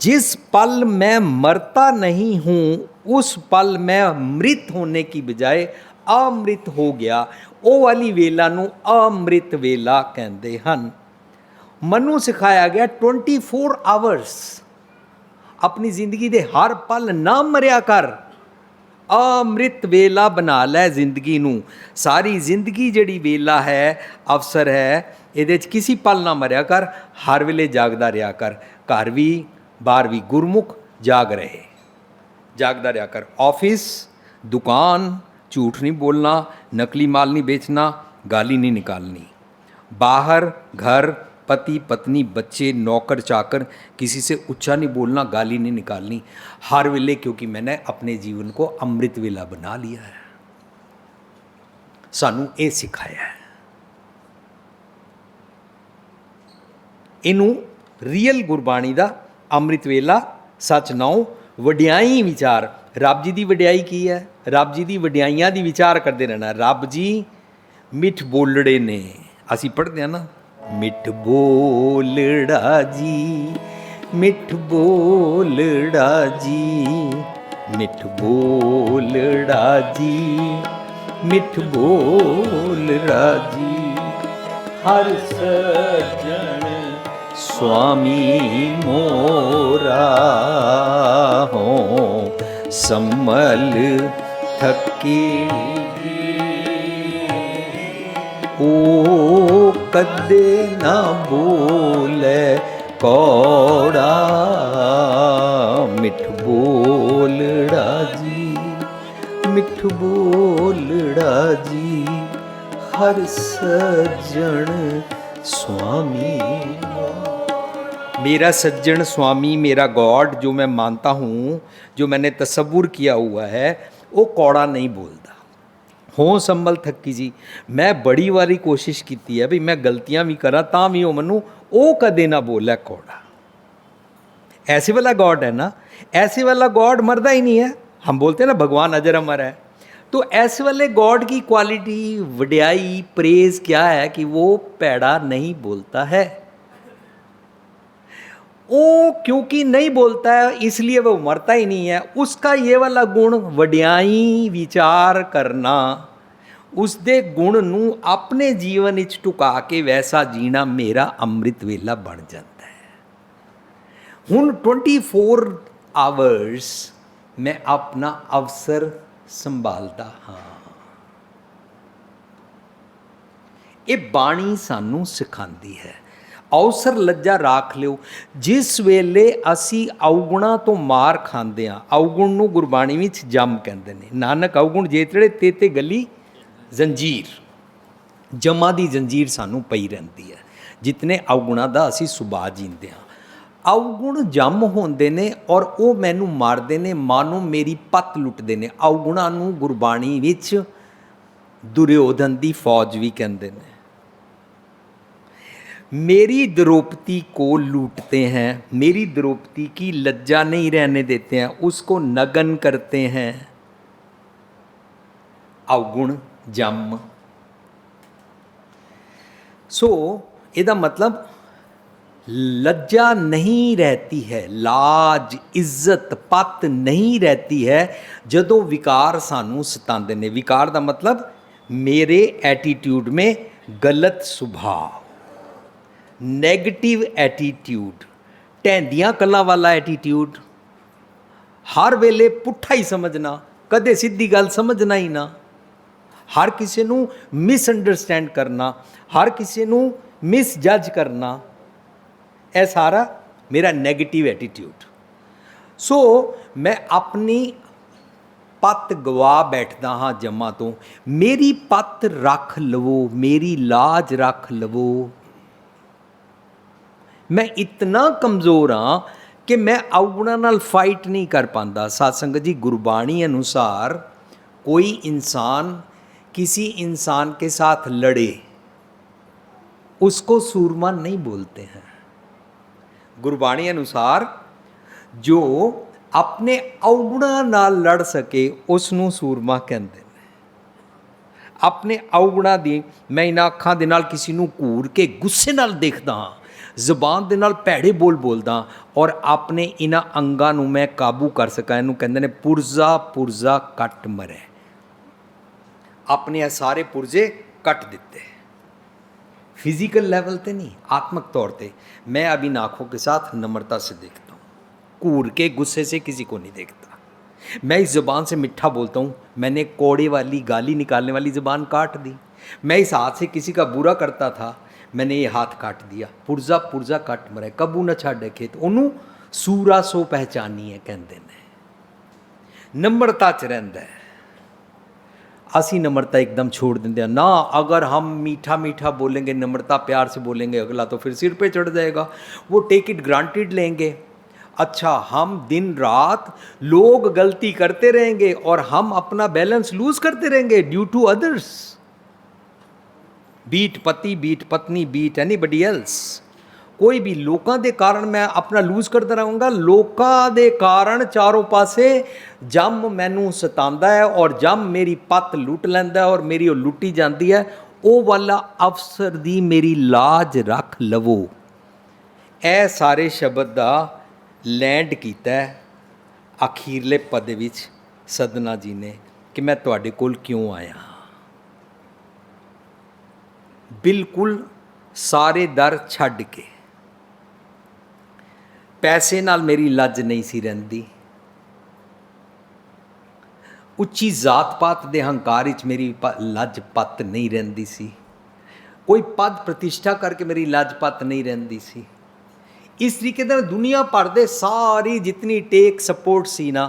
जिस पल मैं मरता नहीं हूँ उस पल मैं मृत होने की बजाय अमृत हो गया, वो वाली वेला नू अमृत वेला कहते हैं। मनु सिखाया गया 24 आवर्स अपनी जिंदगी दे हर पल ना मरिया कर, अमृत वेला बना लै जिंदगी नू। सारी जिंदगी जड़ी वेला है, अवसर है, ये किसी पल ना मरिया कर, हर वेले जागदा रहा कर। घर भी बाहर भी गुरमुख जाग रहे, जागदा रहा कर। ऑफिस दुकान झूठ नहीं बोलना, नकली माल नहीं बेचना, गाली नहीं निकालनी। बाहर घर पति पत्नी बच्चे नौकर चाकर किसी से ऊंचा नहीं बोलना, गाली नहीं निकालनी हर वेले, क्योंकि मैंने अपने जीवन को अमृत वेला बना लिया है। सानू ये सिखाया है। इनू रियल गुरबाणी दा अमृत वेला सच नाओ वड्याई विचार। रब जी की वड्याई की है, रब जी की वड्याइयां दी विचार करते रहना। रब जी मिठ बोलड़े ने, असी पढ़ते हैं ना, मिठ बोलड़ा जी, मिठ बोलड़ा जी, मिठ बोलड़ा जी, मिठ बोलड़ा जी, हर सज्जन स्वामी मोरा हो, सम्मल थकी ओ कदे ना बोले कौड़ा, मिठ बोलड़ा जी, मिठ बोलड़ा जी, हर सज्जन स्वामी। मेरा सज्जन स्वामी, मेरा गॉड जो मैं मानता हूँ, जो मैंने तसव्वुर किया हुआ है, वो कौड़ा नहीं बोलता। हो संभल थकी जी, मैं बड़ी वारी कोशिश की है भी मैं गलतियां भी करा ता भी वो मनु वो कदे ना बोला कौड़ा। ऐसे वाला गॉड है ना, ऐसे वाला गॉड मरदा ही नहीं है। हम बोलते हैं ना भगवान अजर अमर है, तो ऐसे वाले गॉड की क्वालिटी वड्याई प्रेज क्या है कि वो पैड़ा नहीं बोलता है। वो क्योंकि नहीं बोलता है इसलिए वो मरता ही नहीं है। उसका ये वाला गुण वड्याई विचार करना, उसके गुण नू अपने जीवन विच टुका के वैसा जीना मेरा अमृत वेला बन जाता है। हुण 24 आवर्स मैं अपना अवसर संभालता हाँ। ये बाणी सानू सिखांदी है। अवसर लज्जा राख लिओ। जिस वेले असी अवगुणा तो मार खांदे हाँ, अवगुण नू गुरबाणी विच जम कहंदे ने। नानक अवगुण जेतड़े तेते गली जंजीर, जमा दी जंजीर सानू पई रहिंदी है। जितने अवगुणा दा असी सुभाअ जींदे हाँ, अवगुण जम होंदे ने और वो मैनू मारदे ने, मानो मेरी पत लुटदे ने। अवगुणा नू गुरबाणी विच दुर्योधन दी फौज भी कहंदे ने। मेरी द्रौपदी को लूटते हैं, मेरी द्रौपदी की लज्जा नहीं रहने देते हैं, उसको नगन करते हैं। अवगुण जम। सो ਇਹਦਾ मतलब लज्जा नहीं रहती है, लाज इज्जत पत नहीं रहती है ਜਦੋਂ विकार सानू सताते ने। विकार का मतलब मेरे एटीट्यूड में गलत सुभाव, नैगेटिव एटीट्यूड, ढैंदियां कल्लां वाला एटीट्यूड, हर वेले पुट्ठा ही समझना, कदे सीधी गल समझना ही ना, हर किसी नू मिसअंडरस्टैंड करना, हर किसी नू मिसजज करना, यह सारा मेरा नैगेटिव एटीट्यूड। सो मैं अपनी पत गवा बैठदा हाँ जम्मा तो। मेरी पत रख लवो, मेरी लाज रख लवो। मैं इतना कमज़ोर हाँ कि मैं अवगुणा नाल फाइट नहीं कर पाता। साध संगत जी, गुरबाणी अनुसार कोई इंसान किसी इंसान के साथ लड़े उसको सूरमा नहीं बोलते हैं। गुरबाणी अनुसार जो अपने अवगुणा नाल लड़ सके उसनू सूरमा कहते हैं। अपने अवगुणा दी, मैं इन्हां अखां दे नाल किसी नू घूर के गुस्से नाल देखदा हाँ, ਜ਼ਬਾਨ ਦੇ ਨਾਲ ਭੈੜੇ ਬੋਲ ਬੋਲਦਾ ਔਰ ਆਪਣੇ ਇਹਨਾਂ ਅੰਗਾਂ ਨੂੰ ਮੈਂ ਕਾਬੂ ਕਰ ਸਕਾਂ। ਇਹਨੂੰ ਕਹਿੰਦੇ ਨੇ ਪੁਰਜ਼ਾ ਪੁਰਜ਼ਾ ਕੱਟ ਮਰੇ। ਆਪਣੇ ਇਹ ਸਾਰੇ ਪੁਰਜ਼ੇ ਕੱਟ ਦਿੱਤੇ, फिजिकल लेवल पे नहीं, आत्मक तौर पे। मैं अब इन आँखों के साथ नम्रता से देखता हूँ, घूर के गुस्से से किसी को नहीं देखता। मैं इस ज़बान से मिठा बोलता हूँ। मैंने कोड़े वाली गाली निकालने वाली ज़बान काट दी। मैं इस हाथ से किसी का बुरा करता था, मैंने ये हाथ काट दिया। पुरजा पुरजा कट मरे, कबू न छाड़े खेत। उन्हों सूरा सो पहचानी है कहते ने। नम्रता च रहिंदा है। असी नम्रता एकदम छोड़ देंगे ना। अगर हम मीठा मीठा बोलेंगे, नम्रता प्यार से बोलेंगे, अगला तो फिर सिर पे चढ़ जाएगा, वो टेक इट ग्रांटेड लेंगे। अच्छा, हम दिन रात लोग गलती करते रहेंगे और हम अपना बैलेंस लूज करते रहेंगे ड्यू टू अदर्स। बीट पति, बीट पत्नी, बीट एनीबडी एल्स। कोई भी लोगों के कारण मैं अपना लूज करता रहूँगा। लोगों के कारण चारों पासे जम मैनू सतांदा है और जम मेरी पत लुट लैंदा है और मेरी वो लुटी जाती है। वो वाला अफसर दी मेरी लाज रख लवो। ए सारे शब्द का लैंड किया अखीरले पद विच सदना जी ने कि मैं तुहाडे कोल क्यों आया। बिल्कुल सारे दर छड्ड के। पैसे नाल मेरी लज नहीं सी रहिंदी, उच्ची जात पात दे हंकार विच मेरी लज पत नहीं रहिंदी सी, कोई पद प्रतिष्ठा करके मेरी लज पत नहीं रहिंदी सी। इस तरीके नाल दुनिया भर दे सारी जितनी टेक सपोर्ट सी ना,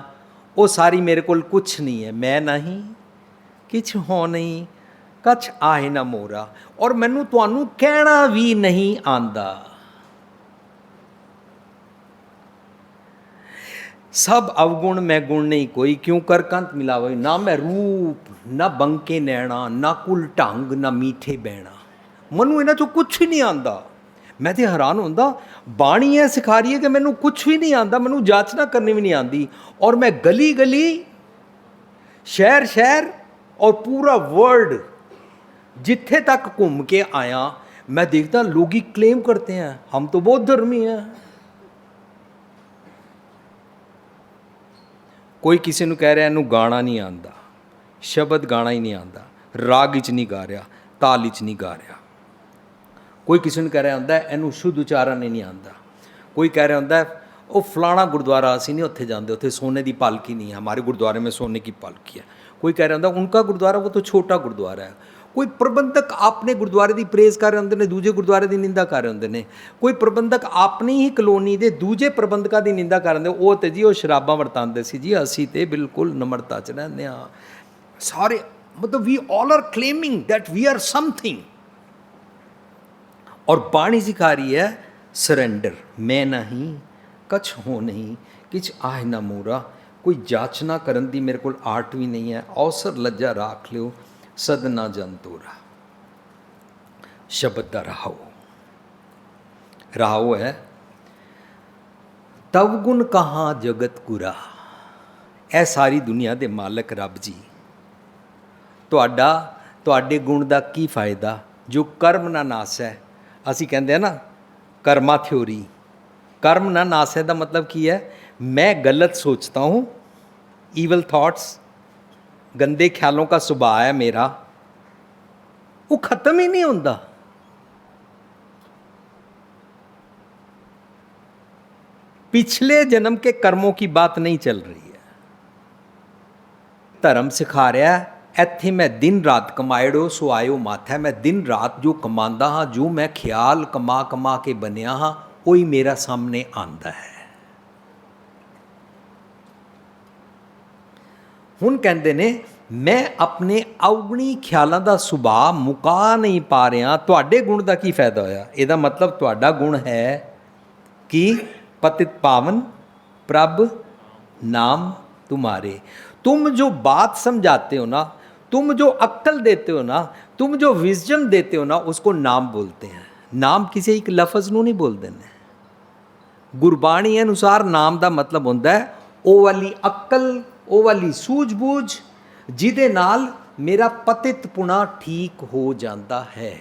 वो सारी मेरे कोल कुछ नहीं है। मैं नहीं किछ हो नहीं, कछ आहे ना मोरा, और मैनू तुहानू कहना भी नहीं आंदा। सब अवगुण मैं गुण नहीं कोई, क्यों कर कंत मिलावे। ना मैं रूप, ना बंके नैना, ना कुल ढंग, ना मीठे बैणा। मनु इन्हां चों कुछ ही नहीं आंदा। मैं तो हैरान होंदा, बाणी है सिखा रही है कि मैनू कुछ भी नहीं आंदा, मैनू जाचना करनी भी नहीं आंदी, और मैं गली गली, शहर शहर और पूरा वर्ल्ड जिथे तक घूम के आया, मैं देखता लोग ही क्लेम करते हैं हम तो बहुत धर्मी हैं। कोई किसी को कह रहा इनू गाना नहीं आता, शब्द गाना ही नहीं आता, राग च नहीं गा रहा, ताल च नहीं गा रहा। कोई किसी को कह रहा होंदा इनू शुद्ध उचारण ही नहीं आता। कोई कह रहा होंदा वो फलाना गुरुद्वारा असी नहीं उत्थे जाते, उत्थे सोने की पालकी नहीं है, हमारे गुरुद्वारे में सोने की पालकी है। कोई कह रहा होंदा उनका गुरुद्वारा वो तो छोटा गुरुद्वारा है। कोई प्रबंधक अपने गुरुद्वारे की प्रेज कर रहे होंदे ने, दूजे गुरुद्वारे की निंदा कर रहे होंदे ने। कोई प्रबंधक अपनी ही कलोनी के दूजे प्रबंधकों की निंदा कर रहे, वो तो जी वो शराबां वरतांदे सी जी, असी तो बिल्कुल नम्रता च रहिंदे हां। सारे मतलब we all are claiming that we are something. और बाणी सिखा रही है सरेंडर। मैं नहीं कछ हो नहीं, किछ आह ना मोरा। कोई जाचना करन दी मेरे को आर्ट भी नहीं है। अवसर लज्जा राख लियो, सदना जन तोरा। शब्द का रहाओ, रहाओ है तव गुण कहाँ जगत गुरा। ए सारी दुनिया दे मालक रब जी, तुहाडे गुण का की फायदा जो कर्म ना नास है। असी कहते हैं ना कर्मा थ्योरी। कर्म ना नाश है का मतलब की है, मैं गलत सोचता हूँ, ईवल थॉट्स, गंदे ख्यालों का स्वभाव है मेरा, वो खत्म ही नहीं होता। पिछले जन्म के कर्मों की बात नहीं चल रही है। धर्म सिखा रहा है, ਇੱਥੇ मैं दिन रात कमाएड़ो सो आयो माथा। मैं दिन रात जो कमांदा हाँ, जो मैं ख्याल कमा कमा के बनया हाँ, वही मेरा सामने आंदा है। ਹੁਣ ਕਹਿੰਦੇ ਨੇ ਮੈਂ ਆਪਣੇ ਅਵਗੁਣੀ ਖਿਆਲਾਂ ਦਾ ਸੁਭਾਅ ਮੁਕਾ ਨਹੀਂ ਪਾ ਰਿਹਾ, ਤੁਹਾਡੇ ਗੁਣ ਦਾ ਕੀ ਫਾਇਦਾ ਹੋਇਆ? ਇਹਦਾ ਮਤਲਬ ਤੁਹਾਡਾ ਗੁਣ ਹੈ कि पतित पावन प्रभ नाम तुम्हारे। तुम जो बात समझाते हो ना, तुम जो अक्ल देते हो ना, तुम जो विजडम देते हो ना, उसको नाम बोलते हैं। नाम किसी एक लफज ਨੂੰ नहीं बोलते हैं। गुरबाणी अनुसार नाम ਦਾ मतलब ਹੁੰਦਾ ਹੈ ਉਹ ਵਾਲੀ ਅਕਲ, ਉਹ ਵਾਲੀ ਸੂਝ-ਬੂਝ ਜਿਹਦੇ ਨਾਲ ਮੇਰਾ ਪਤਿਤ ਪੁਣਾ ਠੀਕ ਹੋ ਜਾਂਦਾ ਹੈ।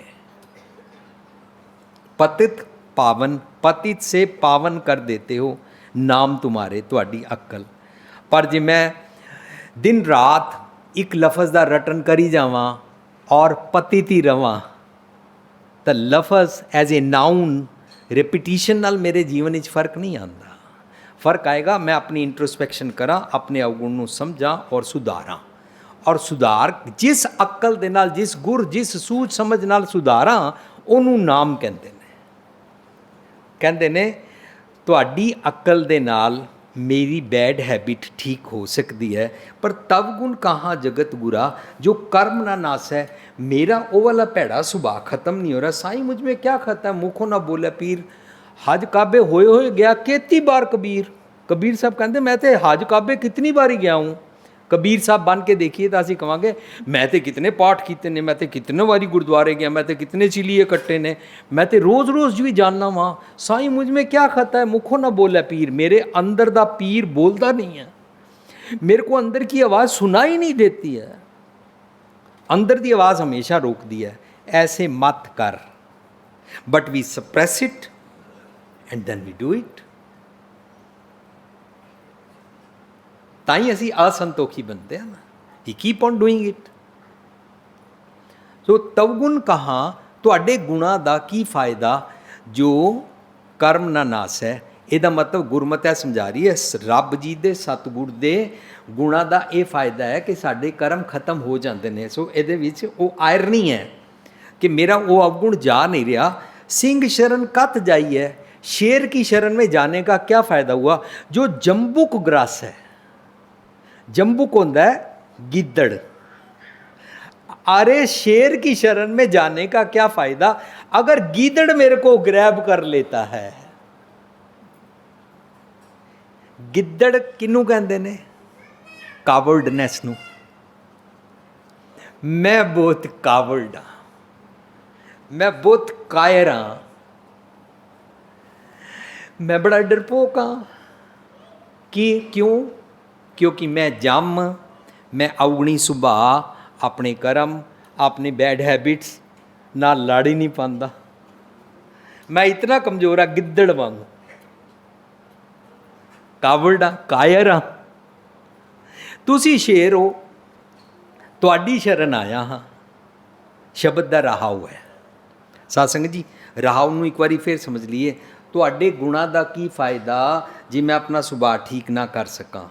पतित पावन, पतित से पावन कर देते हो नाम तुम्हारे, ਤੁਹਾਡੀ अक्ल। पर जे मैं दिन रात एक लफज का रटन करी जावां और पतित ही रवां, तो लफज एज ए नाउन रिपीटिशन नाल मेरे जीवन में फर्क नहीं आता। फर्क आएगा मैं अपनी इंट्रोस्पैक्शन करा, अपने अवगुण ਨੂੰ समझा और सुधारा। और सुधार जिस अक्ल ਦੇ ਨਾਲ, जिस गुर, जिस सूझ समझ ਨਾਲ सुधारा, ਉਹਨੂੰ नाम ਕਹਿੰਦੇ ਨੇ। ਕਹਿੰਦੇ ਨੇ ਤੁਹਾਡੀ ਅਕਲ ਦੇ ਨਾਲ ਮੇਰੀ ਬੈਡ हैबिट ठीक हो सकती है, पर तब गुण कहाँ जगत गुरा जो कर्म ना नाश है। मेरा वो वाला भैड़ा सुभाव खत्म नहीं हो रहा। साईं मुझ में क्या खाता है, मुखों ना बोले पीर। हज काबे होए गया केती बार कबीर। कबीर साहब कहते मैं तो हज काबे कितनी बारी गया हूँ। कबीर साहब बन के देखिए तो असीं कहांगे मैं तो कितने पाठ किए ने, मैं तो कितने बारी गुरुद्वारे गया, मैं तो कितने चिलीए कट्टे ने, मैं तो रोज़ रोज़ भी जानना वहाँ। साईं मुझ में क्या खाता है, मुखों ना बोले पीर। मेरे अंदर दा पीर बोलता नहीं है, मेरे को अंदर की आवाज़ सुनाई नहीं देती है, अंदर की आवाज़ हमेशा रोकती है। ऐसे मत कर, but we suppress it and then we do it. ਤਾਂ ਹੀ ਅਸੀਂ असंतोखी बनते हैं ना, he keep on doing it. So तवगुण कहाँ, ਤੁਹਾਡੇ ਗੁਣਾਂ ਦਾ ਕੀ ਫਾਇਦਾ ਜੋ ਕਰਮ ਨਾ ਨਾਸ ਹੈ। ਇਹਦਾ ਮਤਲਬ ਗੁਰਮਤਿ ਇਹ ਸਮਝਾ ਰਹੀ ਹੈ, ਰੱਬ ਜੀ ਦੇ ਸਤਿਗੁਰ ਦੇ ਗੁਣਾਂ ਦਾ ਇਹ ਫਾਇਦਾ ਹੈ ਕਿ ਸਾਡੇ ਕਰਮ ਖਤਮ ਹੋ ਜਾਂਦੇ ਨੇ। ਸੋ ਇਹਦੇ ਵਿੱਚ ਉਹ ਆਇਰਨੀ ਹੈ कि मेरा वो अवगुण जा नहीं रहा। सिंह शरण कत जाई है, शेर की शरण में जाने का क्या फ़ायदा हुआ। जो जम्बुक ग्रास है, जम्बुक होता है गिद्दड़, अरे शेर की शरण में जाने का क्या फ़ायदा अगर गीदड़ मेरे को ग्रैब कर लेता है। गिद्दड़ किनू कहते ने, कावर्डनेस नू। मैं बहुत कावर्ड हाँ, मैं बहुत कायर हाँ, मैं बड़ा डरपोक हाँ। कि क्यों? क्योंकि मैं जम, मैं अवगुणी सुभाव, अपने कर्म, अपने बैड हैबिट्स ना लड़ ही नहीं पाता। मैं इतना कमज़ोर हाँ, गिद्दड़ वांगू, कावड़ हाँ, कायर हाँ। तुसी शेर हो, तुहाडी शरण आया हाँ। शब्द का रहाव है। सत्संग जी, रहाव नूं एक बारी फिर समझ लीए। तुहाडे गुणां दा की फायदा जे मैं अपना सुभाव ठीक ना कर सकां।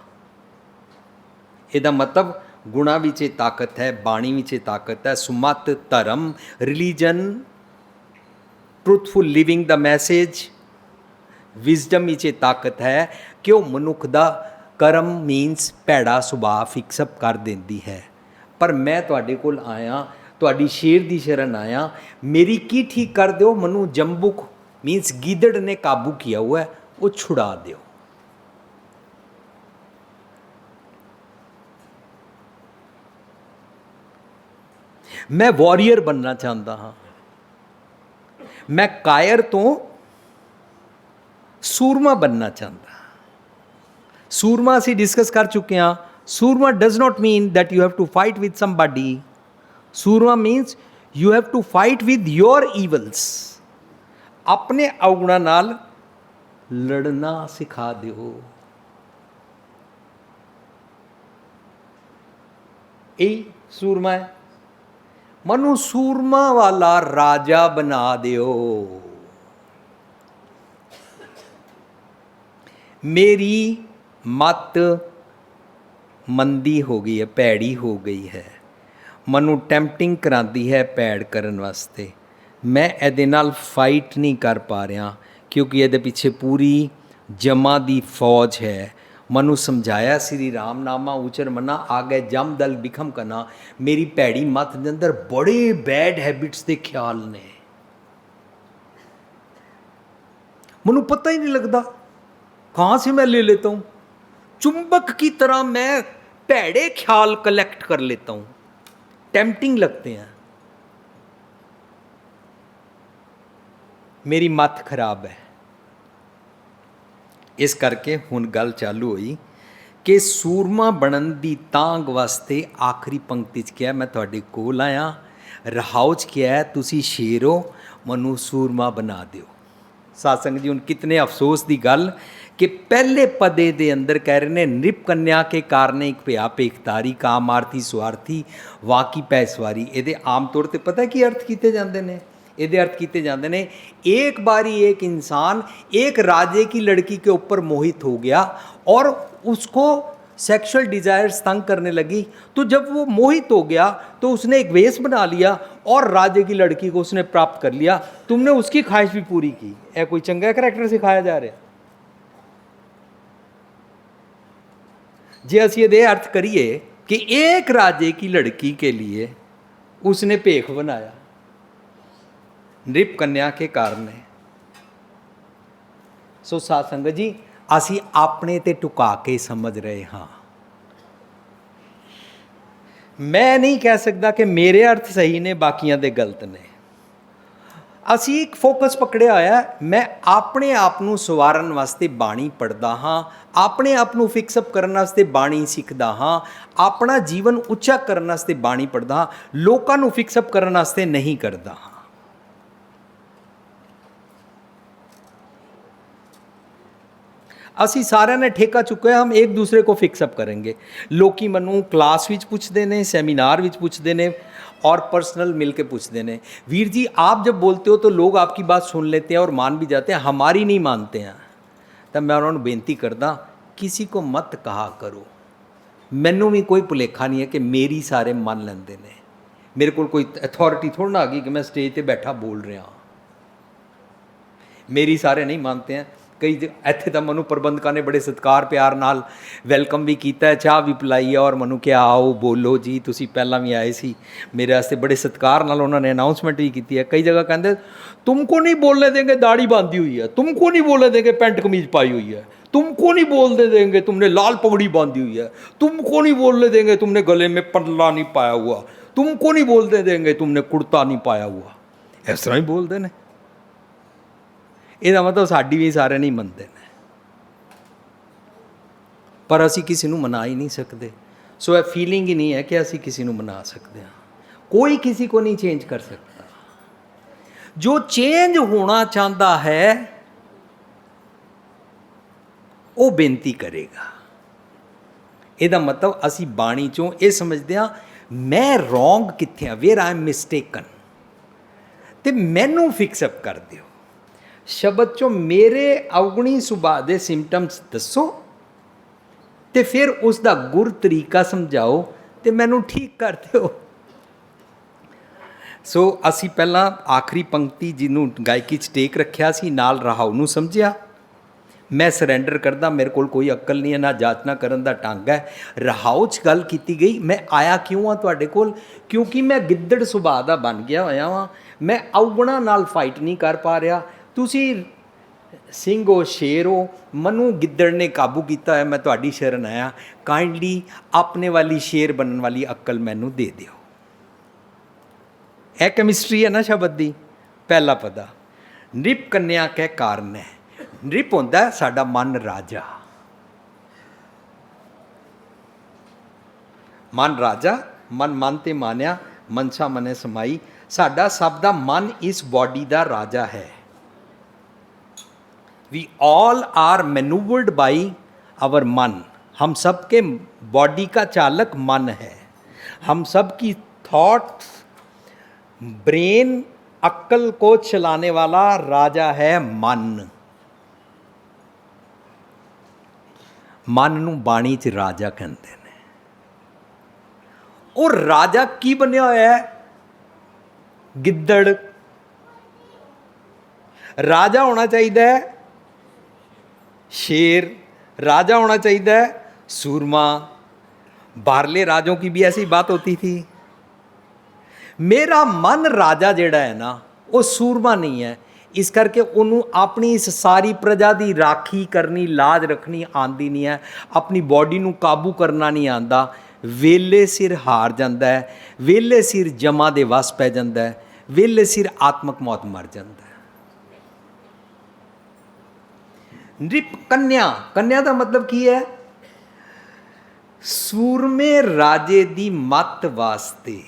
ਇਹਦਾ ਮਤਲਬ ਗੁਣਾਂ ਵਿੱਚ ਇਹ ਤਾਕਤ ਹੈ, ਬਾਣੀ ਵਿੱਚ ਇਹ ਤਾਕਤ ਹੈ। ਸੁਮਤ, ਧਰਮ, ਰਿਲੀਜਨ, ਟਰੂਥਫੁਲ ਲਿਵਿੰਗ ਦਾ ਮੈਸੇਜ, ਵਿਜ਼ਡਮ ਵਿੱਚ ਇਹ ਤਾਕਤ ਹੈ ਕਿ ਉਹ ਮਨੁੱਖ ਦਾ ਕਰਮ ਮੀਨਸ ਭੈੜਾ ਸੁਭਾਅ ਫਿਕਸਅਪ ਕਰ ਦਿੰਦੀ ਹੈ। ਪਰ ਮੈਂ ਤੁਹਾਡੇ ਕੋਲ ਆਇਆ, ਤੁਹਾਡੀ ਸ਼ੇਰ ਦੀ ਸ਼ਰਨ ਆਇਆ, ਮੇਰੀ ਕੀ ਠੀਕ ਕਰ ਦਿਓ। ਮੈਨੂੰ ਜੰਬੁਕ मीन्स गीदड़ ने काबू किया हुआ है, वो छुड़ा दो। मैं वॉरियर बनना चाहता हाँ, मैं कायर तो सूरमा बनना चाहता। सूरमा असी डिस्कस कर चुके हैं। सूरमा does not mean that you have to fight with somebody. सूरमा means you have to fight with your evils. ਆਪਣੇ ਔਗੁਣਾਂ ਨਾਲ ਲੜਨਾ ਸਿਖਾ ਦਿਓ। ਇਹ ਸੂਰਮਾ ਹੈ। ਮਨੂੰ ਸੂਰਮਾ ਵਾਲਾ ਰਾਜਾ ਬਣਾ ਦਿਓ। ਮੇਰੀ ਮੱਤ ਮੰਦੀ ਹੋ ਗਈ ਹੈ, ਭੈੜੀ ਹੋ ਗਈ ਹੈ, ਮੈਨੂੰ ਟੈਂਪਟਿੰਗ ਕਰਾਉਂਦੀ ਹੈ ਭੈੜ ਕਰਨ ਵਾਸਤੇ। ਮੈਂ ਇਹਦੇ ਨਾਲ ਫਾਈਟ ਨਹੀਂ ਕਰ ਪਾ ਰਿਹਾ ਕਿਉਂਕਿ ਇਹਦੇ ਪਿੱਛੇ ਪੂਰੀ ਜਮਾ ਦੀ ਫੌਜ ਹੈ। ਮੈਨੂੰ ਸਮਝਾਇਆ ਸ੍ਰੀ ਰਾਮਨਾਮਾ ਉਚਰ ਮਨਾ ਆ ਗਏ ਜਮ ਦਲ ਬਿਖਮ ਕਨਾ। ਮੇਰੀ ਭੈੜੀ ਮੱਤ ਦੇ ਅੰਦਰ ਬੜੇ ਬੈਡ ਹੈਬਿਟਸ ਦੇ ਖਿਆਲ ਨੇ, ਮੈਨੂੰ ਪਤਾ ही नहीं लगता कहाँ से मैं ले लेता हूँ। चुंबक की तरह मैं भैड़े ख्याल कलेक्ट कर लेता हूँ, टेम्पटिंग लगते हैं। मेरी मत खराब है। इस करके हुण गल चालू हुई कि सूरमा बनन दी तांग वास्ते आखिरी पंक्ति च क्या मैं तुहाडे कोल आया, रहाओ च क्या है तुसी शेर हो, मनु सूरमा बना दिओ। सत्संग जी हुण कितने अफसोस की गल कि पहले पदे दे अंदर कह रहे ने नृप कन्या के कारणे एक भया पेखतारी काम आरती स्वार्थी वाकी पैसवारी। ये आम तौर पर पता की अर्थ किए जाते हैं, ये अर्थ किए जाते हैं एक बारी एक इंसान एक राजे की लड़की के ऊपर मोहित हो गया और उसको सेक्सुअल डिज़ायर्स तंग करने लगी, तो जब वो मोहित हो गया तो उसने एक वेश बना लिया और राजे की लड़की को उसने प्राप्त कर लिया। तुमने उसकी ख्वाहिश भी पूरी की। यह कोई चंगा करैक्टर सिखाया जा रहा है? जे असी ये अर्थ करिए कि एक राजे की लड़की के लिए उसने भेख बनाया नृप कन्या के कारण। सो साध संगत जी असी अपने ते टुका के समझ रहे हाँ। मैं नहीं कह सकता कि मेरे अर्थ सही ने बाकियां दे गलत ने। असी एक फोकस पकड़िया होया, मैं अपने आप नूं सवारन वास्ते बाणी पढ़दा हाँ, अपने आप नूं फिक्सअप करन वास्ते बाणी सीखदा हाँ, अपना जीवन उच्चा करन वास्ते बाणी पढ़दा हाँ, लोकां नूं फिक्सअप करन वास्ते नहीं करदा हाँ। असी सारे ने ठेका चुके हम एक दूसरे को फिक्सअप करेंगे। लोग मनु क्लास विच पुछते हैं, सैमीनार विच पुछते हैं और पर्सनल मिल के पूछते हैं, वीर जी आप जब बोलते हो तो लोग आपकी बात सुन लेते हैं और मान भी जाते हैं, हमारी नहीं मानते हैं। तब मैं उन्होंने बेनती करदा किसी को मत कहा करो। मैनू भी कोई भुलेखा नहीं है कि मेरी सारे मान लेंदे ने। मेरे को कोई अथॉरिटी थोड़ा ना आ गई कि मैं स्टेज पर बैठा बोल रहा। मेरी सारे नहीं मानते हैं। कई इत्थे तो मनु प्रबंधकों ने बड़े सत्कार प्यार नाल वैलकम भी किया है, चाह भी पिलाई है और मनु क्या आओ बोलो जी तुसी पहला भी आए सी, मेरे वास्ते बड़े सत्कार नाल उन्होंने अनाउंसमेंट भी की है। कई जगह कहते तुमको नहीं बोलने देंगे दाढ़ी बांधी हुई है, तुमको नहीं बोलने देंगे पैंट कमीज पाई हुई है, तुमको नहीं बोलने देंगे तुमने लाल पगड़ी बांधी हुई है, तुमको नहीं बोलने देंगे तुमने गले में पल्ला नहीं पाया हुआ, तुमको नहीं बोलने देंगे तुमने कुर्ता नहीं पाया हुआ। इस तरह ही बोलते हैं। ਇਹਦਾ मतलब साड़ी भी सारे नहीं मनते ने, पर असी किसी को मना ही नहीं सकते। सो यह फीलिंग ही नहीं है कि असी किसी को मना सकते हैं। कोई किसी को नहीं चेंज कर सकता। जो चेंज होना चाहता है वो बेनती करेगा। ਇਹਦਾ मतलब असी बाणी चों ये समझते हैं मैं रॉन्ग कित्थे हाँ, वेयर आई एम मिसटेकन, तो मैनू फिक्सअप कर दिओ। शब्द चो मेरे अवगुणी सुभाਅ ਦੇ सिम्पटम्स दसो तो फिर उसका गुर तरीका समझाओ तो मैनू ठीक कर दो। सो असी पहला आखिरी पंक्ति जिन्हों गायकी च टेक रखिया सी नाल रहाओ नूं समझिया। मैं सरेंडर करदा, मेरे को कोई अक्ल नहीं है ना जाचना करन दा ढंग है। रहाओ च गल की गई, मैं आया क्यों हाँ तुहाडे कोल, क्योंकि मैं गिद्दड़ सुभाਅ दा बन गया होया वां। मैं अवगुणा नाल फाइट नहीं कर पा रहा। तुसी सिंह हो शेर हो, मनु गिद्दड़ ने काबू किया है, मैं तुहाडी शरण आया। काइंडली अपने वाली शेर बनने वाली अक्ल मैनू दे दिओ। यह कैमिस्ट्री है ना शब्द की। पहला पदा नृप कन्या कै कारण है। नृप होंदा साडा मन राजा, मन राजा, मन मन ते मानिया, मनसा मने समाई। साडा सब दा मन इस बॉडी दा राजा है। We all are maneuvered by our मन। हम सब के बॉडी का चालक मन है। हम सब की थॉट्स, ब्रेन, अक्ल को चलाने वाला राजा है मन। मन नूं बाणी च राजा कहते हैं। और राजा की बनया होया है? गिद्दड़। राजा होना चाहिए शेर, राजा होना चाहिए सूरमा। बाहरले राजों की भी ऐसी बात होती थी। मेरा मन राजा जेड़ा है ना, वो सूरमा नहीं है। इस करके उन्होंने अपनी इस सारी प्रजा की राखी करनी, लाज रखनी आंदी नहीं है। अपनी बॉडी नूं काबू करना नहीं आंदा। वेले सिर हार जाता है, वेले सिर जमा दे वस पै जाता है, वेले सिर आत्मक मौत मर जाता है। नृप कन्या, कन्या का मतलब की है? सूरमे राजे दी मत वास्ते।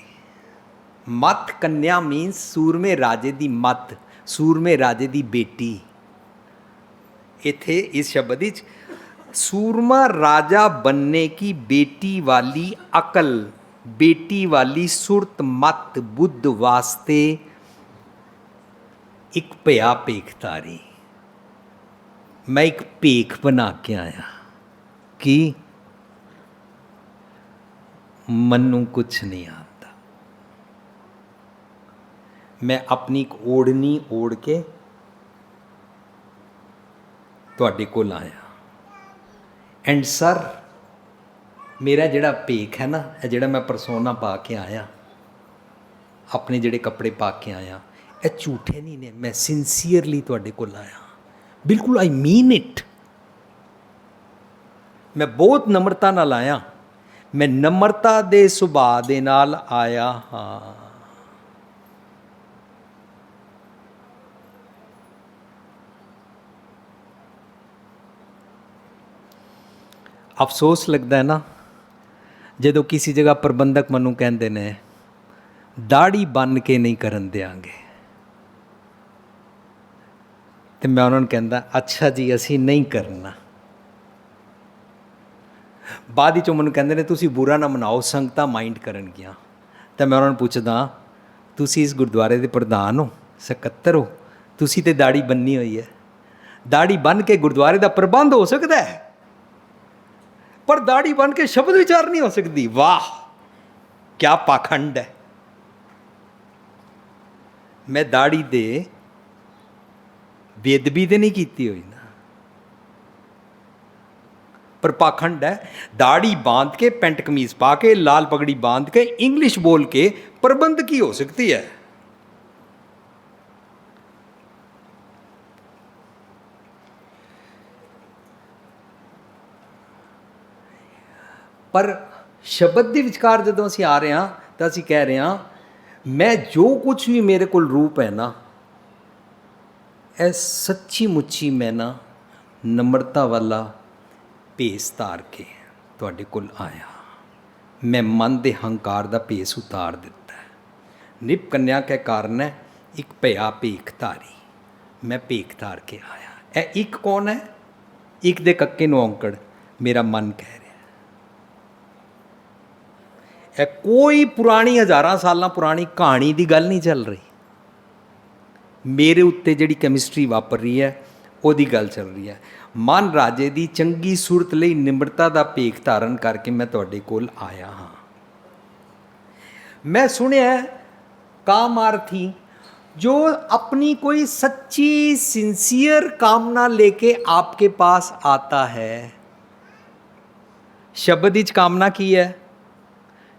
मत कन्या मीन्स सूरमे राजे दी मत, सूरमे राजे दी बेटी। इथे इस शब्द विच सूरमा राजा बनने की बेटी वाली अकल, बेटी वाली सुरत, मत, बुद्ध वास्ते एक भया पेखतारी। मैं एक पेख बना के आया कि मनु कुछ नहीं आता। मैं अपनी एक ओढ़नी ओढ़ के तुहाडे कोल आया। एंड सर, मेरा जिहड़ा पेख है ना, जिहड़ा मैं परसोना पा के आया, अपने जिहड़े कपड़े पा के आया, ये झूठे नहीं ने। मैं सिंसीयरली तुहाडे कोल आया, बिल्कुल आई मीन इट। मैं बहुत नम्रता नाल आया। मैं नम्रता दे सुभाਅ दे नाल आया हाँ। अफसोस लगता है ना जो किसी जगह प्रबंधक मनु कहते ने दाढ़ी बन के नहीं करन देंगे, तो मैं उन्होंने कहता अच्छा जी असी नहीं करना। बाद चो मैं कहते हैं तुसी बुरा ना मनाओ, संगतां माइंड करन गियां। तो मैं उन्होंने पूछदा तुसी इस गुरुद्वारे के प्रधान हो, सकत्तर हो, तुसी तो दाढ़ी बन्नी हुई है। दाढ़ी बन के गुरुद्वारे का प्रबंध हो सकता है, पर दाढ़ी बन के शब्द विचार नहीं हो सकती। वाह क्या पाखंड है। मैं दाढ़ी दे बेदबी तो नहीं की हुई ना, पर पाखंड है। दाढ़ी बांध के, पेंट कमीज पा के, लाल पगड़ी बांध के, इंग्लिश बोल के प्रबंध की हो सकती है। पर शब्द के विचकार जो असी आ रहे हैं तो असी कह रहे हैं मैं जो कुछ भी मेरे को रूप है ना, ए सच्ची मुच्ची मैं ना नम्रता वाला भेस धार के तुहाडे कोल आया। मैं मन के हंकार का भेस उतार दिता है। निप कन्या के कारण है एक भया भेखधारी। मैं भेख धार के आया। ए एक कौन है? एक दे कक्के नूं औंकड़ मेरा मन कह रहा। कोई पुरानी हज़ारां सालां पुरानी कहानी की गल नहीं चल रही। मेरे उत्ते जिहड़ी कैमिस्ट्री वापर रही है उसकी गल चल रही है। मन राजे की चंगी सूरत लई निम्रता का भेख धारण करके मैं तुहाडे कोल आया हाँ। मैं सुनिया कामार्थी जो अपनी कोई सच्ची सिंसियर कामना लेके आपके पास आता है। शब्द विच कामना की है?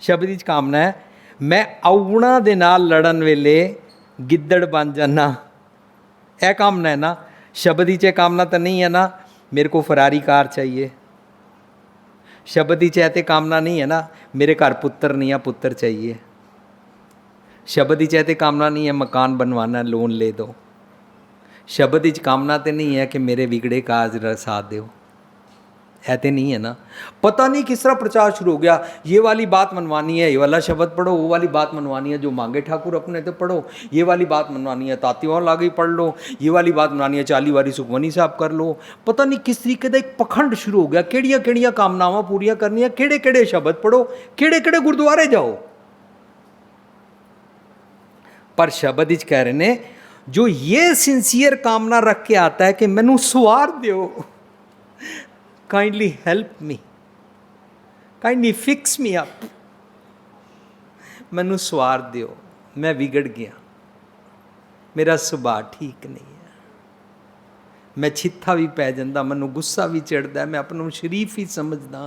शब्द की कामना है मैं औगुणा दे नाल लड़न वेले गिद्दड़ बन जाना। यह कामना है ना। शब्द की कामना तो नहीं है ना मेरे को फरारी कार चाहिए। शब्द की तो कामना नहीं है ना मेरे घर पुत्र नहीं है, पुत्र चाहिए। शब्द की तो कामना नहीं है मकान बनवाना, लोन ले दो। शब्द की कामना तो नहीं है कि मेरे बिगड़े काज रसा दो। है तो नहीं है ना। पता नहीं किस तरह प्रचार शुरू हो गया, ये वाली बात मनवानी है, ये वाला शब्द पढ़ो, वो वाली बात मनवानी है जो मांगे ठाकुर अपने तो पढ़ो, ये वाली बात मनवानी है ताती और लागे पढ़ लो, ये वाली बात मनवानी है 40 वारी सुखमनी साहब कर लो। पता नहीं किस तरीके का एक पखंड शुरू हो गया, केड़ियां केड़ियां कामनावां पूरियां करनियां, केड़े केड़े शब्द पढ़ो, केड़े केड़े गुरुद्वारे जाओ। पर शब्द इच कह रहे ने जो ये सिंसियर कामना रख के आता है कि मैनू सवार दो, kindly help me, kindly fix me up, मैनू सवार दो, मैं बिगड़ गया, मेरा सुभाव ठीक नहीं है, मैं छित्था भी पै जाता, मैनू गुस्सा भी चढ़ता, मैं अपने को शरीफ ही समझदा,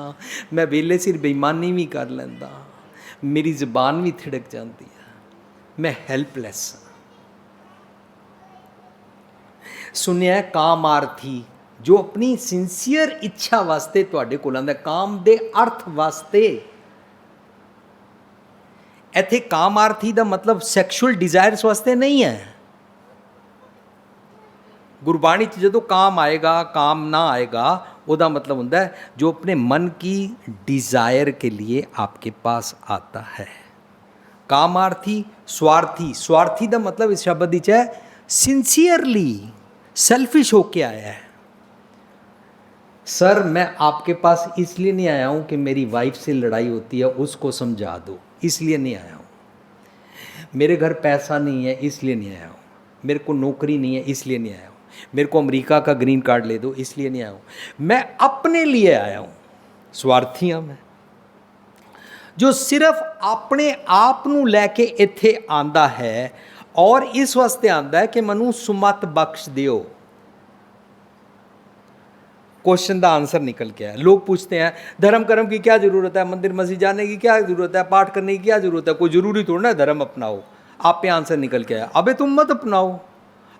मैं वेले सिर बेईमानी भी कर लैंदा, मेरी जबान भी थिड़क जाती है, मैं हेल्पलैस हाँ। सुनिया कामार्थी जो अपनी सिंसीयर इच्छा वास्ते तुहाडे कोल आंदा, काम दे अर्थ वास्ते। इत्थे कामार्थी दा मतलब सैक्शुअल डिजायर्स वास्ते नहीं है। गुरबाणी च जदों काम आएगा काम ना आएगा उदा मतलब हुंदा है जो अपने मन की डिजायर के लिए आपके पास आता है। कामार्थी स्वार्थी, स्वार्थी दा मतलब इस शब्द विच है सिंसियरली सेल्फिश होके आया है। सर मैं आपके पास इसलिए नहीं आया हूँ कि मेरी वाइफ से लड़ाई होती है उसको समझा दो, इसलिए नहीं आया हूँ। मेरे घर पैसा नहीं है इसलिए नहीं आया हूँ। मेरे को नौकरी नहीं है इसलिए नहीं आया हूँ। मेरे को अमेरिका का ग्रीन कार्ड ले दो इसलिए नहीं आया हूँ। मैं अपने लिए आया हूँ। स्वार्थी हाँ मैं, जो सिर्फ अपने आप नू लैके इत्थे आंदा है और इस वास्ते आंदा है कि मनु सुमत बख्श दियो। क्वेश्चन का आंसर निकल के आया। लोग पूछते हैं धर्म कर्म की क्या ज़रूरत है, मंदिर मस्जिद जाने की क्या ज़रूरत है, पाठ करने की क्या ज़रूरत है, कोई ज़रूरी थोड़ा ना धर्म अपनाओ। आप पे आंसर निकल के आया, अबे तुम मत अपनाओ,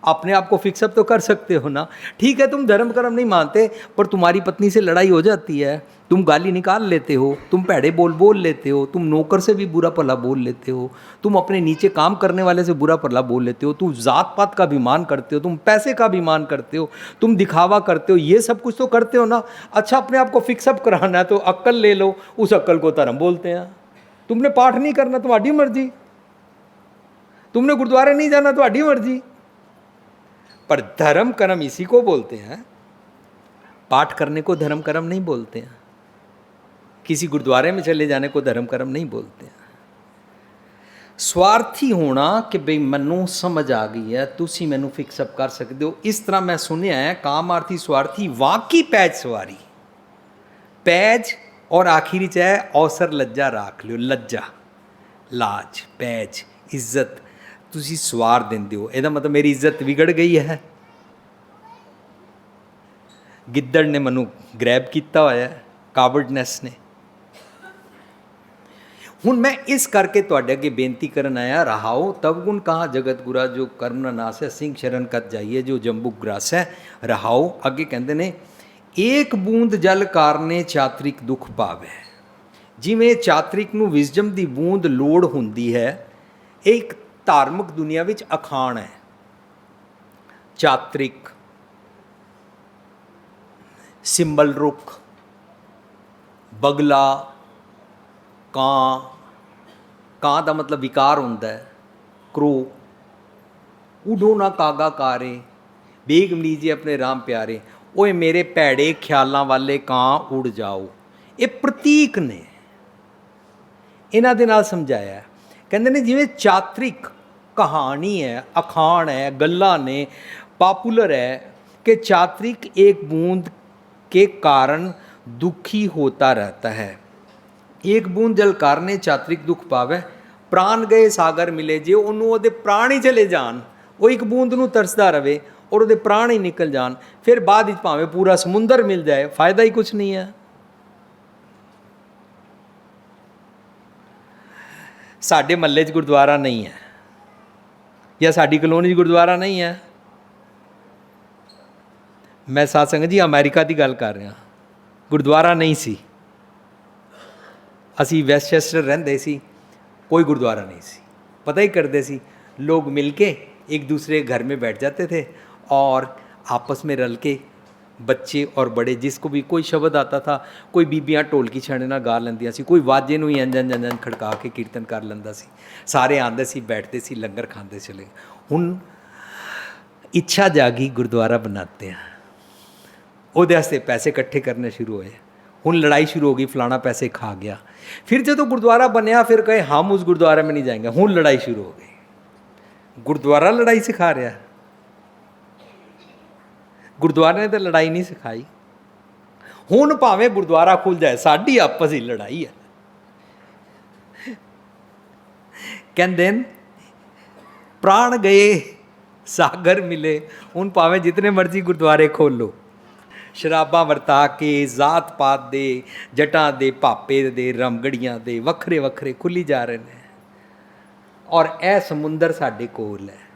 अपने आप को फिक्सअप तो कर सकते हो ना। ठीक है तुम धर्म कर्म नहीं मानते पर तुम्हारी पत्नी से लड़ाई हो जाती है, तुम गाली निकाल लेते हो, तुम भैड़े बोल लेते हो, तुम नौकर से भी बुरा भला बोल लेते हो, तुम अपने नीचे काम करने वाले से बुरा भला बोल लेते हो, तुम जात पात का अभिमान करते हो, तुम पैसे का अभिमान करते हो, तुम दिखावा करते हो, ये सब कुछ तो करते हो ना। अच्छा अपने आप को फिक्सअप कराना है तो अक्ल ले लो, उस अक्ल को धर्म बोलते हैं। तुमने पाठ नहीं करना तुम्हारी मर्जी, तुमने गुरुद्वारे नहीं जाना तुम्हारी मर्जी, पर धर्म कर्म इसी को बोलते हैं। पाठ करने को धर्म कर्म नहीं बोलते हैं, किसी गुरुद्वारे में चले जाने को धर्म कर्म नहीं बोलते हैं। स्वार्थी होना कि बई मैनू समझ आ गई है, तुसी मैनू फिक्सअप कर सकते हो, इस तरह मैं सुनिया है। कामार्थी स्वार्थी वाकी पैज सवारी, पैज और आखिरी च है अवसर लज्जा राख लियो। लज्जा लाज पैज इज्जत तुसी सवार देंदे हो, ਇਹਦਾ मतलब मेरी इज्जत बिगड़ गई है। गिद्दड़ ने मनु ग्रैब किया होया कावड़नेस ने। हुण मैं इस करके तुहाडे अगे बेनती करन आया, रहाओ तब गुण कहा जगत गुरा जो कर्म न नास है, सिंह शरण कत जाइए जो जंबू ग्रास है। रहाओ अगे कहते ने एक बूंद जल कारने चातरिक दुख पावे। जिवें चातरिक नूं विजडम दी बूंद लोड़ हुंदी है, एक धार्मिक दुनिया विच अखाण है। चातरिक सिंबल रुख बगला कां, कां का मतलब विकार होंदा है। क्रो उडो ना कागा कारे बेग मलीजे अपने राम प्यारे, ओए मेरे भैड़े ख्यालों वाले कां उड़ जाओ। ये प्रतीक ने, इन्हां दे नाल समझाया है। कहते ने जिवें चातरिक कहानी है, अखाण है, गल्लां ने, पॉपुलर है कि चातरिक एक बूंद के कारण दुखी होता रहता है। एक बूंद जल कारने चातरिक दुख पावे, प्राण गए सागर मिले। जे उन्होंने ਉਹਦੇ प्राण ही चले जान, वो एक बूंद ਨੂੰ तरसदा रहे और ਉਹਦੇ प्राण ही निकल जान, फिर बाद ਵਿੱਚ ਭਾਵੇਂ पूरा समुंदर मिल जाए फायदा ही कुछ नहीं है। साडे महल्ले 'ਚ गुरुद्वारा नहीं है या साडी कलोनी 'ਚ गुरुद्वारा नहीं है। मैं साध संगत जी अमेरिका की गल कर रहा, गुरुद्वारा नहीं सी। असी वैस्टचेस्टर रहंदे सी, कोई गुरुद्वारा नहीं सी। पता ही करते सी, लोग मिल के एक दूसरे घर में बैठ जाते थे और आपस में रल के बच्चे और बड़े जिसको भी कोई शब्द आता था, कोई बीबियाँ ढोलकी छाणे नाल गा लैंदियां सी, कोई वाजे नूं ही अंजन अंजन खड़का के कीर्तन कर लैंदा सी। सारे आंदे सी, बैठते सी, लंगर खांदे चले। हुण इच्छा जागी, गुरुद्वारा बनाते हैं। ਉਹਦੇ वास्ते पैसे इकट्ठे करने शुरू होए। हुण लड़ाई शुरू हो गई, फलाना पैसे खा गया। फिर जो गुरुद्वारा बनया, फिर कहे हम उस गुरुद्वारे में नहीं जाएंगे। हुण लड़ाई शुरू हो गई। गुरुद्वारा लड़ाई सिखा रहा, गुरुद्वारे ने तो लड़ाई नहीं सिखाई। हुण भावें गुरुद्वारा खुल जाए, साडी आपस ही लड़ाई है। कहंदे प्राण गए सागर मिले। हुण भावें जितने मर्जी गुरुद्वारे खोलो, शराबां वरता के जात पात दे, जटां दे, भापे दे, रमगड़ियां दे, वखरे वखरे खुली जा रहे हैं। और यह समुंदर साडे कोल है।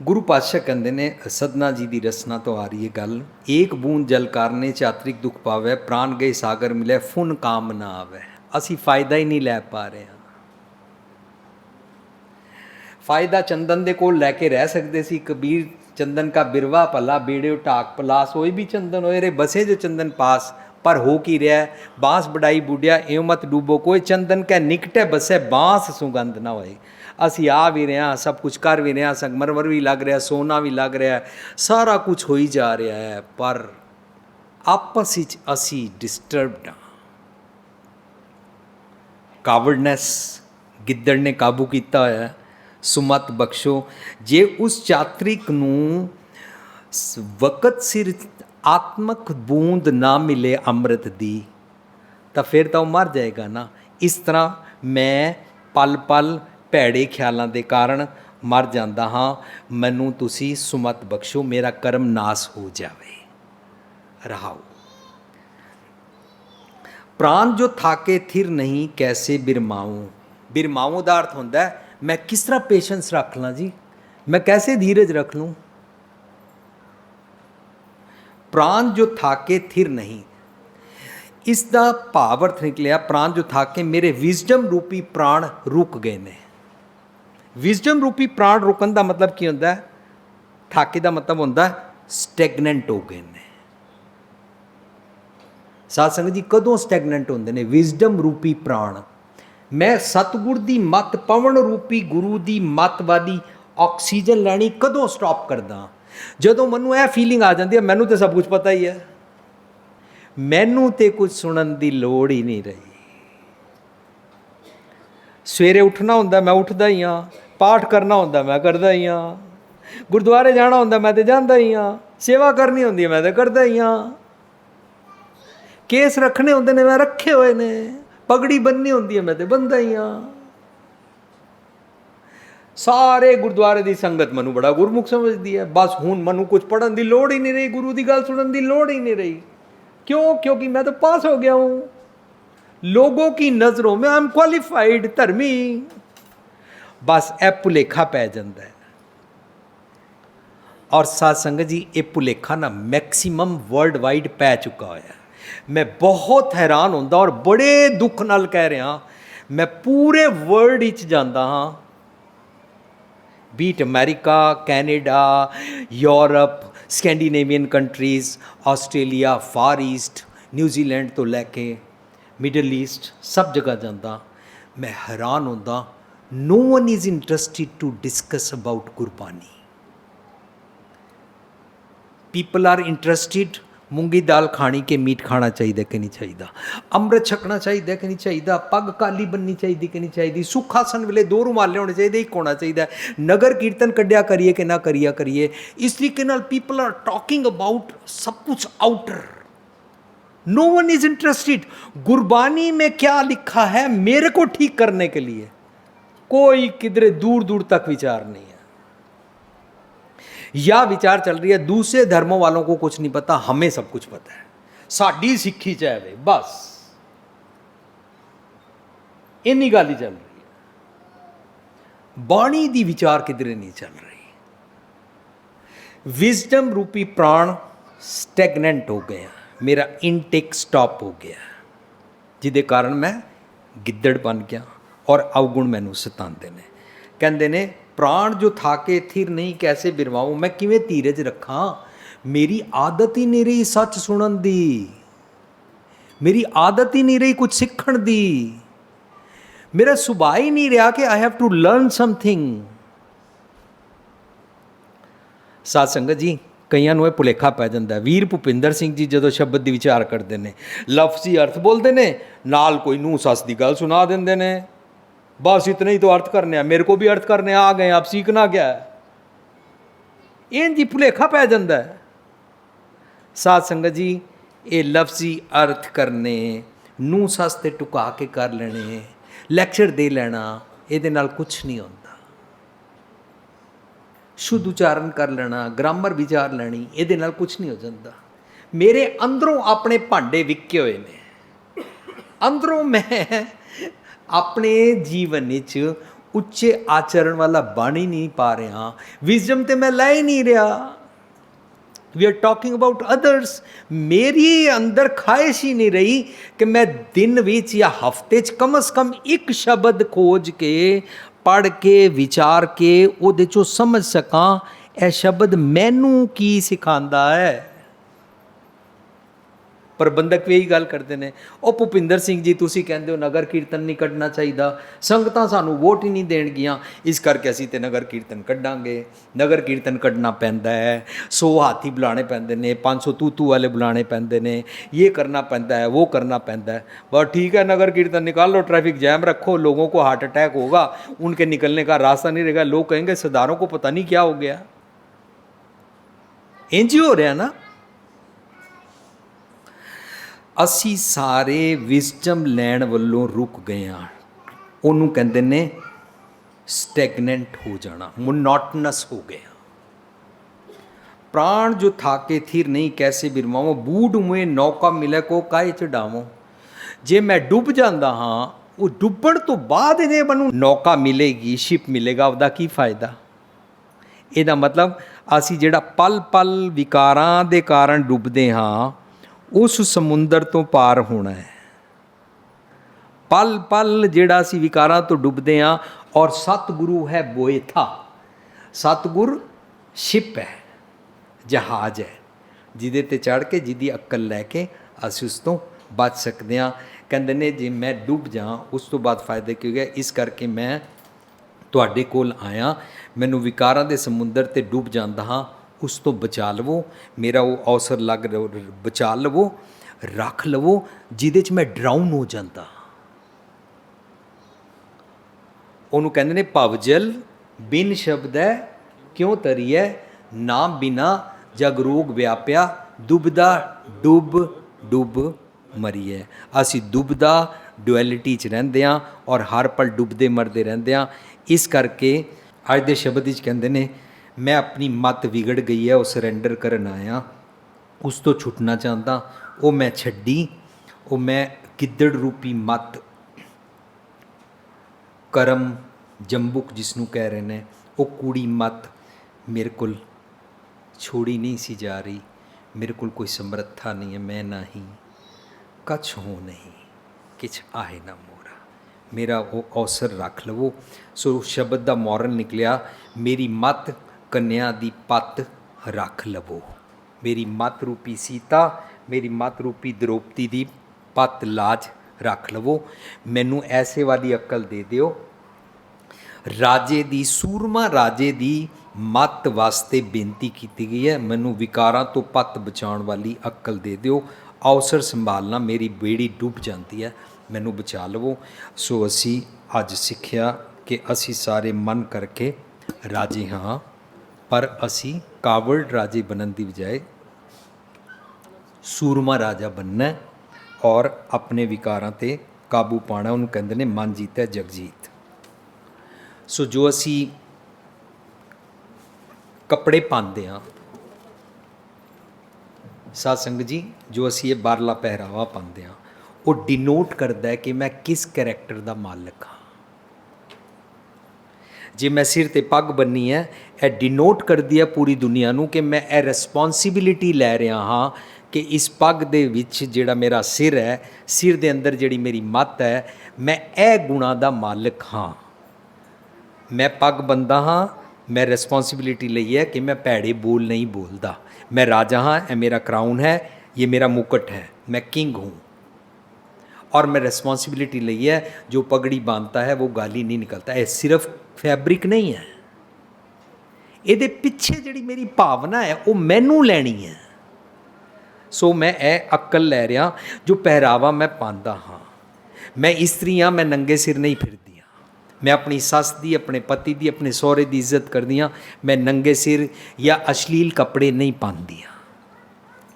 गुरु पातशाह कहते ने, सदना जी की रसना तो आ रही है गल, एक बूंद जल कारने चात्रिक दुख पावै, प्राण गए सागर मिले, फुन काम ना आवे। असी फायदा ही नहीं लै पा रहे हैं। फायदा चंदन दे कोल लैके रह सकते सी। कबीर चंदन का बिरवा भला, बेड़े टाक पलास, होए भी चंदन होए रे बसे जो चंदन पास। पर हो की रहा, बांस बड़ाई बूढ़िया एवं मत डूबो, कोई चंदन कै निकटे बसे, बांस सुगंध ना होए। असी आ भी रहे हैं, सब कुछ कर भी रहे हैं, संगमरमर भी लग रहा, सोना भी लग रहा है, सारा कुछ हो ही जा रहा है, पर आपस विच असी डिस्टर्बड हाँ। कावड़नेस गिद्दड़ ने काबू किया होया है। सुमत बख्शो, जे उस चात्रिक नूं वक़्त सिर आत्मक बूंद ना मिले अमृत दी, तो फिर तो मर जाएगा ना। इस तरह मैं पल पल भैड़े ख्यालों के कारण मर जाता हाँ। मैनू तुसी सुमत बख्शो, मेरा कर्म नाश हो जाए। रहाओ। प्राण जो थाके थिर नहीं, कैसे बिरमाऊँ। बिरमाऊँ का अर्थ होंदा है मैं किस तरह पेशेंस रख ला जी, मैं कैसे धीरज रख लूँ। प्राण जो थाके थिर नहीं, इसका भाव अर्थ निकलिया, प्राण जो थाके मेरे विजडम रूपी प्राण रुक गए ने। विजडम रूपी प्राण रुकन का मतलब की होंदा है, थाके का मतलब होंदा स्टैगनेंट हो गए ने। साध संगत जी कदों स्टैगनेंट होंदे ने? विजडम रूपी प्राण। मैं सतगुर की मत, पवन रूपी गुरु की मत वाली ऑक्सीजन लैनी कदों स्टॉप करदा? जदों मैनू यह फीलिंग आ जाती है मैनू तो सब कुछ पता ही है, मैनू तो कुछ सुनन की लोड़ ही नहीं रही। सवेरे उठना होंदा मैं उठदा ही हाँ, पाठ करना होंदा मैं करदा ही हाँ, गुरुद्वारे जाना होंदा मैं तो जांदा ही हाँ, सेवा करनी होंदी है मैं तो करदा ही हाँ, केस रखने होंदे ने मैं रखे हुए ने, पगड़ी बननी होंदी है मैं तो बंदा ही हाँ। सारे गुरुद्वारे की संगत मैनू बड़ा गुरमुख समझती है। बस हुण मैनू कुछ पढ़न की लोड़ ही नहीं रही, गुरु की गल सुनने की लोड़ ही नहीं रही। क्यों? क्योंकि मैं तो पास हो गया हूँ, लोगों की नज़रों में आई एम क्वालिफाइड, धर्मी। बस ए भुलेखा पै जाता है। और साध संगत जी ये भुलेखा ना मैक्सीमम वर्ल्ड वाइड पै चुका होया। मैं बहुत हैरान होंदा और बड़े दुख नाल कह रहा, मैं पूरे वर्ल्ड विच जांदा हाँ, बीट America, Canada, Europe, Scandinavian countries, Australia, Far East, New Zealand तो लैके मिडल ईस्ट, सब जगह जांदा। मैं हैरान होंदा, no one is interested to discuss about Gurbani. People are interested मूंगी दाल खानी के मीट खाना चाहिए कि नहीं चाहिए, अमृत छकना चाहिए कि नहीं चाहिए, पग काली बननी चाहिए कि नहीं चाहिए, सुखासन वेले 2 रुमाले होने चाहिए, एक होना चाहिए, नगर कीर्तन कढ़िया करिए कि ना करिए। इस तरीके नाल पीपल आर टॉकिंग अबाउट सब कुछ outer. No one is interested Gurbani में क्या लिखा है मेरे को ठीक करने के लिए। कोई किधरे दूर दूर तक विचार नहीं है। या विचार चल रही है दूसरे धर्मों वालों को कुछ नहीं पता, हमें सब कुछ पता है, साड़ी सिक्खी चाहे बस इन्नी गल ही चल रही है। बाणी दी विचार किधरे नहीं चल रही। विजडम रूपी प्राण स्टैगनेंट हो गया, मेरा इनटेक स्टॉप हो गया, जिदे कारण मैं गिद्दड़ बन गया और अवगुण मैनू सतांदे ने। कहंदे ने प्राण जो थाके थिर नहीं कैसे बिरवाऊँ, मैं किवें धीरज रखा, मेरी आदत ही नहीं रही सच सुनन दी, मेरी आदत ही नहीं रही कुछ सीखण दी, मेरा सुभाव ही नहीं रहा कि I have to learn something. Sadh Sangat जी, ਕਈਆਂ ਨੂੰ ਇਹ ਭੁਲੇਖਾ ਪੈ ਜਾਂਦਾ। ਵੀਰ ਭੁਪਿੰਦਰ ਸਿੰਘ ਜੀ ਜਦੋਂ ਸ਼ਬਦ ਦੀ ਵਿਚਾਰ ਕਰਦੇ ਨੇ, ਲਫ਼ਜ਼ੀ ਅਰਥ ਬੋਲਦੇ ਨੇ, ਨਾਲ ਕੋਈ ਨੂੰਹ ਸੱਸ ਦੀ ਗੱਲ ਸੁਣਾ ਦਿੰਦੇ ਨੇ, ਬਸ ਇਤਨਾ ਹੀ तो अर्थ करने ਆ, मेरे को भी अर्थ करने आ गए, आप सीखना क्या है, ਇੰਝ ਹੀ ਭੁਲੇਖਾ ਪੈ ਜਾਂਦਾ। ਸਾਧ ਸੰਗਤ ਜੀ, ਇਹ ਲਫ਼ਜ਼ੀ ਅਰਥ ਕਰਨੇ, ਨੂੰਹ ਸੱਸ ਤੇ ਟੁਕਾ ਕੇ ਕਰ ਲੈਣੇ, ਲੈਕਚਰ ਦੇ ਲੈਣਾ, ਇਹਦੇ ਨਾਲ ਕੁਛ ਨਹੀਂ ਹੁੰਦਾ। शुद्ध उच्चारण कर लेना, ग्रामर विचार लैनी, ये नाल कुछ नहीं हो जाता। मेरे अंदरों अपने भांडे विके हुए ने, अंदरों मैं अपने जीवन उच्चे आचरण वाला बन ही नहीं पा रहा, विजडम तो मैं लै ही नहीं रहा। We are talking about others. मेरी अंदर ख्वाहिश ही नहीं रही कि मैं दिन विच या हफ्ते कम अज़ कम एक शब्द खोज के पढ़ के विचार के ਉਹਦੇ ਚੋਂ ਸਮਝ ਸਕਾਂ ਇਹ ਸ਼ਬਦ ਮੈਨੂੰ ਕੀ ਸਿਖਾਉਂਦਾ ਹੈ। ਪ੍ਰਬੰਧਕ ਵੀ ਇਹੀ ਗੱਲ ਕਰਦੇ ਨੇ, ਉਹ ਭੁਪਿੰਦਰ ਸਿੰਘ ਜੀ ਤੁਸੀਂ ਕਹਿੰਦੇ ਹੋ ਨਗਰ ਕੀਰਤਨ ਨਹੀਂ ਕੱਢਣਾ ਚਾਹੀਦਾ, ਸੰਗਤਾਂ ਸਾਨੂੰ ਵੋਟ ਹੀ ਨਹੀਂ ਦੇਣਗੀਆਂ, ਇਸ ਕਰਕੇ ਅਸੀਂ ਤੇ ਨਗਰ ਕੀਰਤਨ ਕੱਢਾਂਗੇ। ਨਗਰ ਕੀਰਤਨ ਕੱਢਣਾ ਪੈਂਦਾ ਹੈ, 100 ਹਾਥੀ ਬੁਲਾਣੇ ਪੈਂਦੇ ਨੇ, 500 ਤੂਤੂ ਵਾਲੇ ਬੁਲਾਣੇ ਪੈਂਦੇ ਨੇ, ਇਹ ਕਰਨਾ ਪੈਂਦਾ है, वो करना पैंता है। बस ठीक है, नगर कीर्तन निकाल लो, ट्रैफिक जैम रखो, लोगों को हार्ट अटैक होगा, उनके निकलने का रास्ता नहीं रहेगा, लोग कहेंगे सरदारों को पता नहीं क्या हो गया। इंज ही हो रहा ना। ਅਸੀਂ ਸਾਰੇ ਵਿਜ਼ਡਮ ਲੈਣ ਵੱਲੋਂ ਰੁਕ ਗਏ ਹਾਂ। ਉਹਨੂੰ ਕਹਿੰਦੇ ਨੇ ਸਟੈਗਨੈਂਟ ਹੋ ਜਾਣਾ, ਮੋਨੋਟਨਸ ਹੋ ਗਿਆ। प्राण जो थाके थिर नहीं कैसे बिरमावो, बूढ़ मुए नौका मिले को काहे चढ़ावो। जे मैं डुब जाता हाँ, वो डुबण तो बाद इहदे मैनूं नौका मिलेगी, शिप मिलेगा, ਉਹਦਾ ਕੀ ਫਾਇਦਾ। ਇਹਦਾ ਮਤਲਬ ਅਸੀਂ ਜਿਹੜਾ ਪਲ ਪਲ ਵਿਕਾਰਾਂ ਦੇ ਕਾਰਨ ਡੁੱਬਦੇ ਹਾਂ, ਉਸ ਸਮੁੰਦਰ ਤੋਂ ਪਾਰ ਹੋਣਾ ਹੈ। ਪਲ ਪਲ ਜਿਹੜਾ ਅਸੀਂ ਵਿਕਾਰਾਂ ਤੋਂ ਡੁੱਬਦੇ ਹਾਂ, ਔਰ ਸਤਿਗੁਰੂ ਹੈ ਬੋਇਥਾ। ਸਤਿਗੁਰ ਸ਼ਿਪ ਹੈ, ਜਹਾਜ਼ ਹੈ, ਜਿਹਦੇ 'ਤੇ ਚੜ੍ਹ ਕੇ, ਜਿਹਦੀ ਅਕਲ ਲੈ ਕੇ ਅਸੀਂ ਉਸ ਤੋਂ ਬਚ ਸਕਦੇ ਹਾਂ। ਕਹਿੰਦੇ ਨੇ ਜੇ ਮੈਂ ਡੁੱਬ ਜਾਂ ਉਸ ਤੋਂ ਬਾਅਦ ਫਾਇਦਾ ਕੀ ਹੋ ਗਿਆ। ਇਸ ਕਰਕੇ ਮੈਂ ਤੁਹਾਡੇ ਕੋਲ ਆਇਆ, ਮੈਨੂੰ ਵਿਕਾਰਾਂ ਦੇ ਸਮੁੰਦਰ 'ਤੇ ਡੁੱਬ ਜਾਂਦਾ ਹਾਂ, ਉਸ ਤੋਂ ਬਚਾ ਲਵੋ। ਮੇਰਾ ਉਹ ਅਵਸਰ ਲੱਗ ਬਚਾ ਲਵੋ, ਰੱਖ ਲਵੋ, ਜਿਹਦੇ 'ਚ ਮੈਂ ਡਰਾਊਨ ਹੋ ਜਾਂਦਾ। ਉਹਨੂੰ ਕਹਿੰਦੇ ਨੇ ਭਵਜਲ ਬਿਨ ਸ਼ਬਦ ਹੈ ਕਿਉਂ ਤਰੀਐ, ਨਾਮ ਬਿਨਾ ਜਗ ਰੋਗ ਵਿਆਪਿਆ, ਡੁੱਬਦਾ ਡੁੱਬ ਡੁੱਬ ਮਰੀਏ। ਅਸੀਂ ਡੁੱਬਦਾ ਡੁਐਲਿਟੀ 'ਚ ਰਹਿੰਦੇ ਹਾਂ, ਔਰ ਹਰ ਪਲ ਡੁੱਬਦੇ ਮਰਦੇ ਰਹਿੰਦੇ ਹਾਂ। ਇਸ ਕਰਕੇ ਅੱਜ ਦੇ ਸ਼ਬਦ ਵਿੱਚ ਕਹਿੰਦੇ ਨੇ ਮੈਂ ਆਪਣੀ ਮੱਤ ਵਿਗੜ ਗਈ ਹੈ, ਉਹ ਸਰੈਂਡਰ ਕਰਨ ਆਇਆ, ਉਸ ਤੋਂ ਛੁੱਟਣਾ ਚਾਹੁੰਦਾ। ਉਹ ਮੈਂ ਛੱਡੀ, ਉਹ ਮੈਂ ਗਿੱਦੜ ਰੂਪੀ ਮੱਤ, ਕਰਮ ਜੰਬੁਕ ਜਿਸ ਨੂੰ ਕਹਿ ਰਹੇ ਨੇ, ਉਹ ਕੂੜੀ ਮੱਤ ਮੇਰੇ ਕੋਲ ਛੋੜੀ ਨਹੀਂ ਸੀ ਜਾ ਰਹੀ। ਮੇਰੇ ਕੋਲ ਕੋਈ ਸਮਰੱਥਾ ਨਹੀਂ ਹੈ, ਮੈਂ ਨਹੀਂ ਕਛ ਹੋ ਨਹੀਂ, ਕਿਛ ਆਹੇ ਨਾ ਮੋਰਾ। ਮੇਰਾ ਉਹ ਅਵਸਰ ਰੱਖ ਲਵੋ। ਸੋ ਸ਼ਬਦ ਦਾ ਮੋਰਨ ਨਿਕਲਿਆ, ਮੇਰੀ ਮੱਤ ਕੰਨਿਆ ਦੀ ਪੱਤ ਰੱਖ ਲਵੋ। ਮੇਰੀ ਮੱਤ ਰੂਪੀ ਸੀਤਾ, ਮੇਰੀ ਮੱਤ ਰੂਪੀ ਦ੍ਰੋਪਦੀ ਦੀ ਪੱਤ ਲਾਜ ਰੱਖ ਲਵੋ। ਮੈਨੂੰ ਐਸੇ ਵਾਲੀ ਅਕਲ ਦੇ ਦਿਓ। ਰਾਜੇ ਦੀ, ਸੂਰਮਾ ਰਾਜੇ ਦੀ ਮੱਤ ਵਾਸਤੇ ਬੇਨਤੀ ਕੀਤੀ ਗਈ ਹੈ, ਮੈਨੂੰ ਵਿਕਾਰਾਂ ਤੋਂ ਪੱਤ ਬਚਾਉਣ ਵਾਲੀ ਅਕਲ ਦੇ ਦਿਓ। ਅਵਸਰ ਸੰਭਾਲਣਾ, ਮੇਰੀ ਬੇੜੀ ਡੁੱਬ ਜਾਂਦੀ ਹੈ, ਮੈਨੂੰ ਬਚਾ ਲਵੋ। ਸੋ ਅਸੀਂ ਅੱਜ ਸਿੱਖਿਆ ਕਿ ਅਸੀਂ ਸਾਰੇ ਮਨ ਕਰਕੇ ਰਾਜੇ ਹਾਂ, ਪਰ ਅਸੀਂ ਕਾਵੜ ਰਾਜੇ ਬਣਨ ਦੀ ਬਜਾਏ ਸੂਰਮਾ ਰਾਜਾ ਬਣਨਾ ਔਰ ਆਪਣੇ ਵਿਕਾਰਾਂ 'ਤੇ ਕਾਬੂ ਪਾਉਣਾ। ਉਹਨੂੰ ਕਹਿੰਦੇ ਨੇ ਮਨ ਜੀਤੈ ਜਗਜੀਤ। ਸੋ ਜੋ ਅਸੀਂ ਕੱਪੜੇ ਪਾਉਂਦੇ ਹਾਂ ਸਾਧ ਸੰਗਤ ਜੀ, ਜੋ ਅਸੀਂ ਇਹ ਬਾਹਰਲਾ ਪਹਿਰਾਵਾ ਪਾਉਂਦੇ ਹਾਂ, ਉਹ ਡਿਨੋਟ ਕਰਦਾ ਹੈ ਕਿ ਮੈਂ ਕਿਸ ਕੈਰੈਕਟਰ ਦਾ ਮਾਲਕ ਹਾਂ। ਜੇ ਮੈਂ ਸਿਰ 'ਤੇ ਪੱਗ ਬੰਨੀ ਹੈ, ਇਹ ਡਿਨੋਟ ਕਰਦੀ ਹੈ ਪੂਰੀ ਦੁਨੀਆ ਨੂੰ ਕਿ ਮੈਂ ਇਹ ਰਿਸਪੌਂਸਿਬਿਲਿਟੀ ਲੈ ਰਿਹਾ ਹਾਂ ਕਿ ਇਸ ਪੱਗ ਦੇ ਵਿੱਚ ਜਿਹੜਾ ਮੇਰਾ ਸਿਰ ਹੈ, ਸਿਰ ਦੇ ਅੰਦਰ ਜਿਹੜੀ ਮੇਰੀ ਮੱਤ ਹੈ, ਮੈਂ ਇਹ ਗੁਣਾਂ ਦਾ ਮਾਲਕ ਹਾਂ। ਮੈਂ ਪੱਗ ਬੰਨਦਾ ਹਾਂ, मैं रिस्पॉन्सिबिलिटी ਲਈ है कि मैं ਭੈੜੇ बोल नहीं बोलता। मैं राजा हाँ, ये मेरा क्राउन है, ये मेरा मुकुट है, मैं किंग हूँ। और मैं रिस्पॉन्सिबिलिटी ਲਈ है, जो पगड़ी बांधता है वो गाली नहीं निकलता। ये सिर्फ फैब्रिक नहीं है, ਇਹਦੇ ਪਿੱਛੇ ਜਿਹੜੀ ਮੇਰੀ ਭਾਵਨਾ ਹੈ ਉਹ ਮੈਨੂੰ ਲੈਣੀ ਹੈ। ਸੋ ਮੈਂ ਇਹ ਅਕਲ ਲੈ ਰਿਹਾ, ਜੋ ਪਹਿਰਾਵਾ ਮੈਂ ਪਾਉਂਦਾ ਹਾਂ। ਮੈਂ ਇਸਤਰੀ ਹਾਂ, ਮੈਂ ਨੰਗੇ ਸਿਰ ਨਹੀਂ ਫਿਰਦੀ ਹਾਂ। ਮੈਂ ਆਪਣੀ ਸੱਸ ਦੀ, ਆਪਣੇ ਪਤੀ ਦੀ, ਆਪਣੇ ਸਹੁਰੇ ਦੀ ਇੱਜ਼ਤ ਕਰਦੀ ਹਾਂ। ਮੈਂ ਨੰਗੇ ਸਿਰ ਜਾਂ ਅਸ਼ਲੀਲ ਕੱਪੜੇ ਨਹੀਂ ਪਾਉਂਦੀ ਹਾਂ।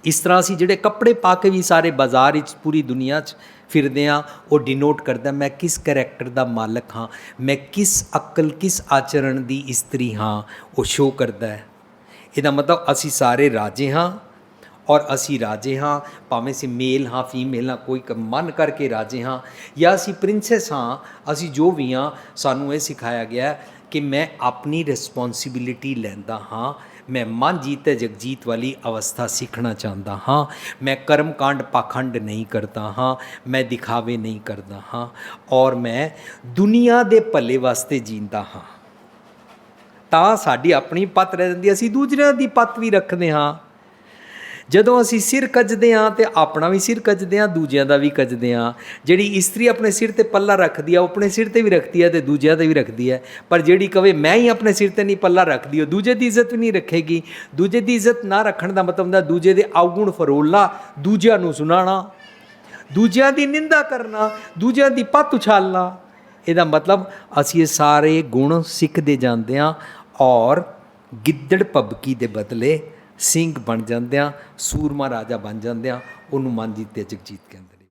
ਇਸ ਤਰ੍ਹਾਂ ਅਸੀਂ ਜਿਹੜੇ ਕੱਪੜੇ ਪਾ ਕੇ ਵੀ ਸਾਰੇ ਬਾਜ਼ਾਰ ਵਿੱਚ ਪੂਰੀ ਦੁਨੀਆ 'ਚ ਫਿਰਦੇ ਹਾਂ, ਉਹ ਡਿਨੋਟ ਕਰਦਾ ਮੈਂ ਕਿਸ ਕਰੈਕਟਰ ਦਾ ਮਾਲਕ ਹਾਂ, ਮੈਂ ਕਿਸ ਅਕਲ, ਕਿਸ ਆਚਰਣ ਦੀ ਇਸਤਰੀ ਹਾਂ, ਉਹ ਸ਼ੋਅ ਕਰਦਾ ਹੈ। ਇਹਦਾ ਮਤਲਬ ਅਸੀਂ ਸਾਰੇ ਰਾਜੇ ਹਾਂ, ਔਰ ਅਸੀਂ ਰਾਜੇ ਹਾਂ, ਭਾਵੇਂ ਅਸੀਂ ਮੇਲ ਹਾਂ, ਫੀਮੇਲ ਹਾਂ, ਕੋਈ ਮਨ ਕਰਕੇ ਰਾਜੇ ਹਾਂ, ਜਾਂ ਅਸੀਂ ਪ੍ਰਿੰਸੈਸ ਹਾਂ, ਅਸੀਂ ਜੋ ਵੀ ਹਾਂ, ਸਾਨੂੰ ਇਹ ਸਿਖਾਇਆ ਗਿਆ ਕਿ ਮੈਂ ਆਪਣੀ ਰਿਸਪੌਂਸਿਬਿਲਿਟੀ ਲੈਂਦਾ ਹਾਂ। मैं मन जीते जगजीत वाली अवस्था सीखना चाहता हाँ। मैं कर्मकांड पाखंड नहीं करता हाँ, मैं दिखावे नहीं करता हाँ, और मैं दुनिया दे भले वास्ते जींदा हाँ। ਤਾਂ ਸਾਡੀ ਆਪਣੀ ਪੱਤ ਰਹਿ ਜਾਂਦੀ, ਅਸੀਂ ਦੂਜਿਆਂ ਦੀ ਪੱਤ ਵੀ ਰੱਖਦੇ ਹਾਂ। ਜਦੋਂ ਅਸੀਂ ਸਿਰ ਕੱਜਦੇ ਹਾਂ ਤੇ ਆਪਣਾ ਵੀ ਸਿਰ ਕੱਜਦੇ ਹਾਂ, ਦੂਜਿਆਂ ਦਾ ਵੀ ਕੱਜਦੇ ਹਾਂ। ਜਿਹੜੀ ਇਸਤਰੀ ਆਪਣੇ ਸਿਰ ਤੇ ਪੱਲਾ ਰੱਖਦੀ ਆ, ਉਹ ਆਪਣੇ ਸਿਰ ਤੇ ਵੀ ਰੱਖਦੀ ਹੈ ਤੇ ਦੂਜਿਆਂ ਤੇ ਵੀ ਰੱਖਦੀ ਹੈ। ਪਰ ਜਿਹੜੀ ਕਵੇ ਮੈਂ ਹੀ ਆਪਣੇ ਸਿਰ ਤੇ ਨਹੀਂ ਪੱਲਾ ਰੱਖਦੀ, ਉਹ ਦੂਜੇ ਦੀ ਇੱਜ਼ਤ ਵੀ ਨਹੀਂ ਰੱਖੇਗੀ। ਦੂਜੇ ਦੀ ਇੱਜ਼ਤ ਨਾ ਰੱਖਣ ਦਾ ਮਤਲਬ ਹੁੰਦਾ ਦੂਜੇ ਦੇ ਅਵਗੁਣ ਫਰੋਲਣਾ, ਦੂਜਿਆਂ ਨੂੰ ਸੁਣਾਉਣਾ, ਦੂਜਿਆਂ ਦੀ ਨਿੰਦਾ ਕਰਨਾ, ਦੂਜਿਆਂ ਦੀ ਪੱਤ ਉਛਾਲਣਾ। ਇਹਦਾ ਮਤਲਬ ਅਸੀਂ ਇਹ ਸਾਰੇ ਗੁਣ ਸਿੱਖਦੇ ਜਾਂਦੇ ਹਾਂ, ਔਰ ਗਿੱਦੜ ਭਬਕੀ ਦੇ ਬਦਲੇ ਸਿੰਘ ਬਣ ਜਾਂਦੇ ਹਾਂ, ਸੂਰਮਾ ਰਾਜਾ ਬਣ ਜਾਂਦੇ ਹਾਂ। ਉਹਨੂੰ ਮਨ ਜੀਤੇ ਜਗਜੀਤ ਕਹਿੰਦੇ।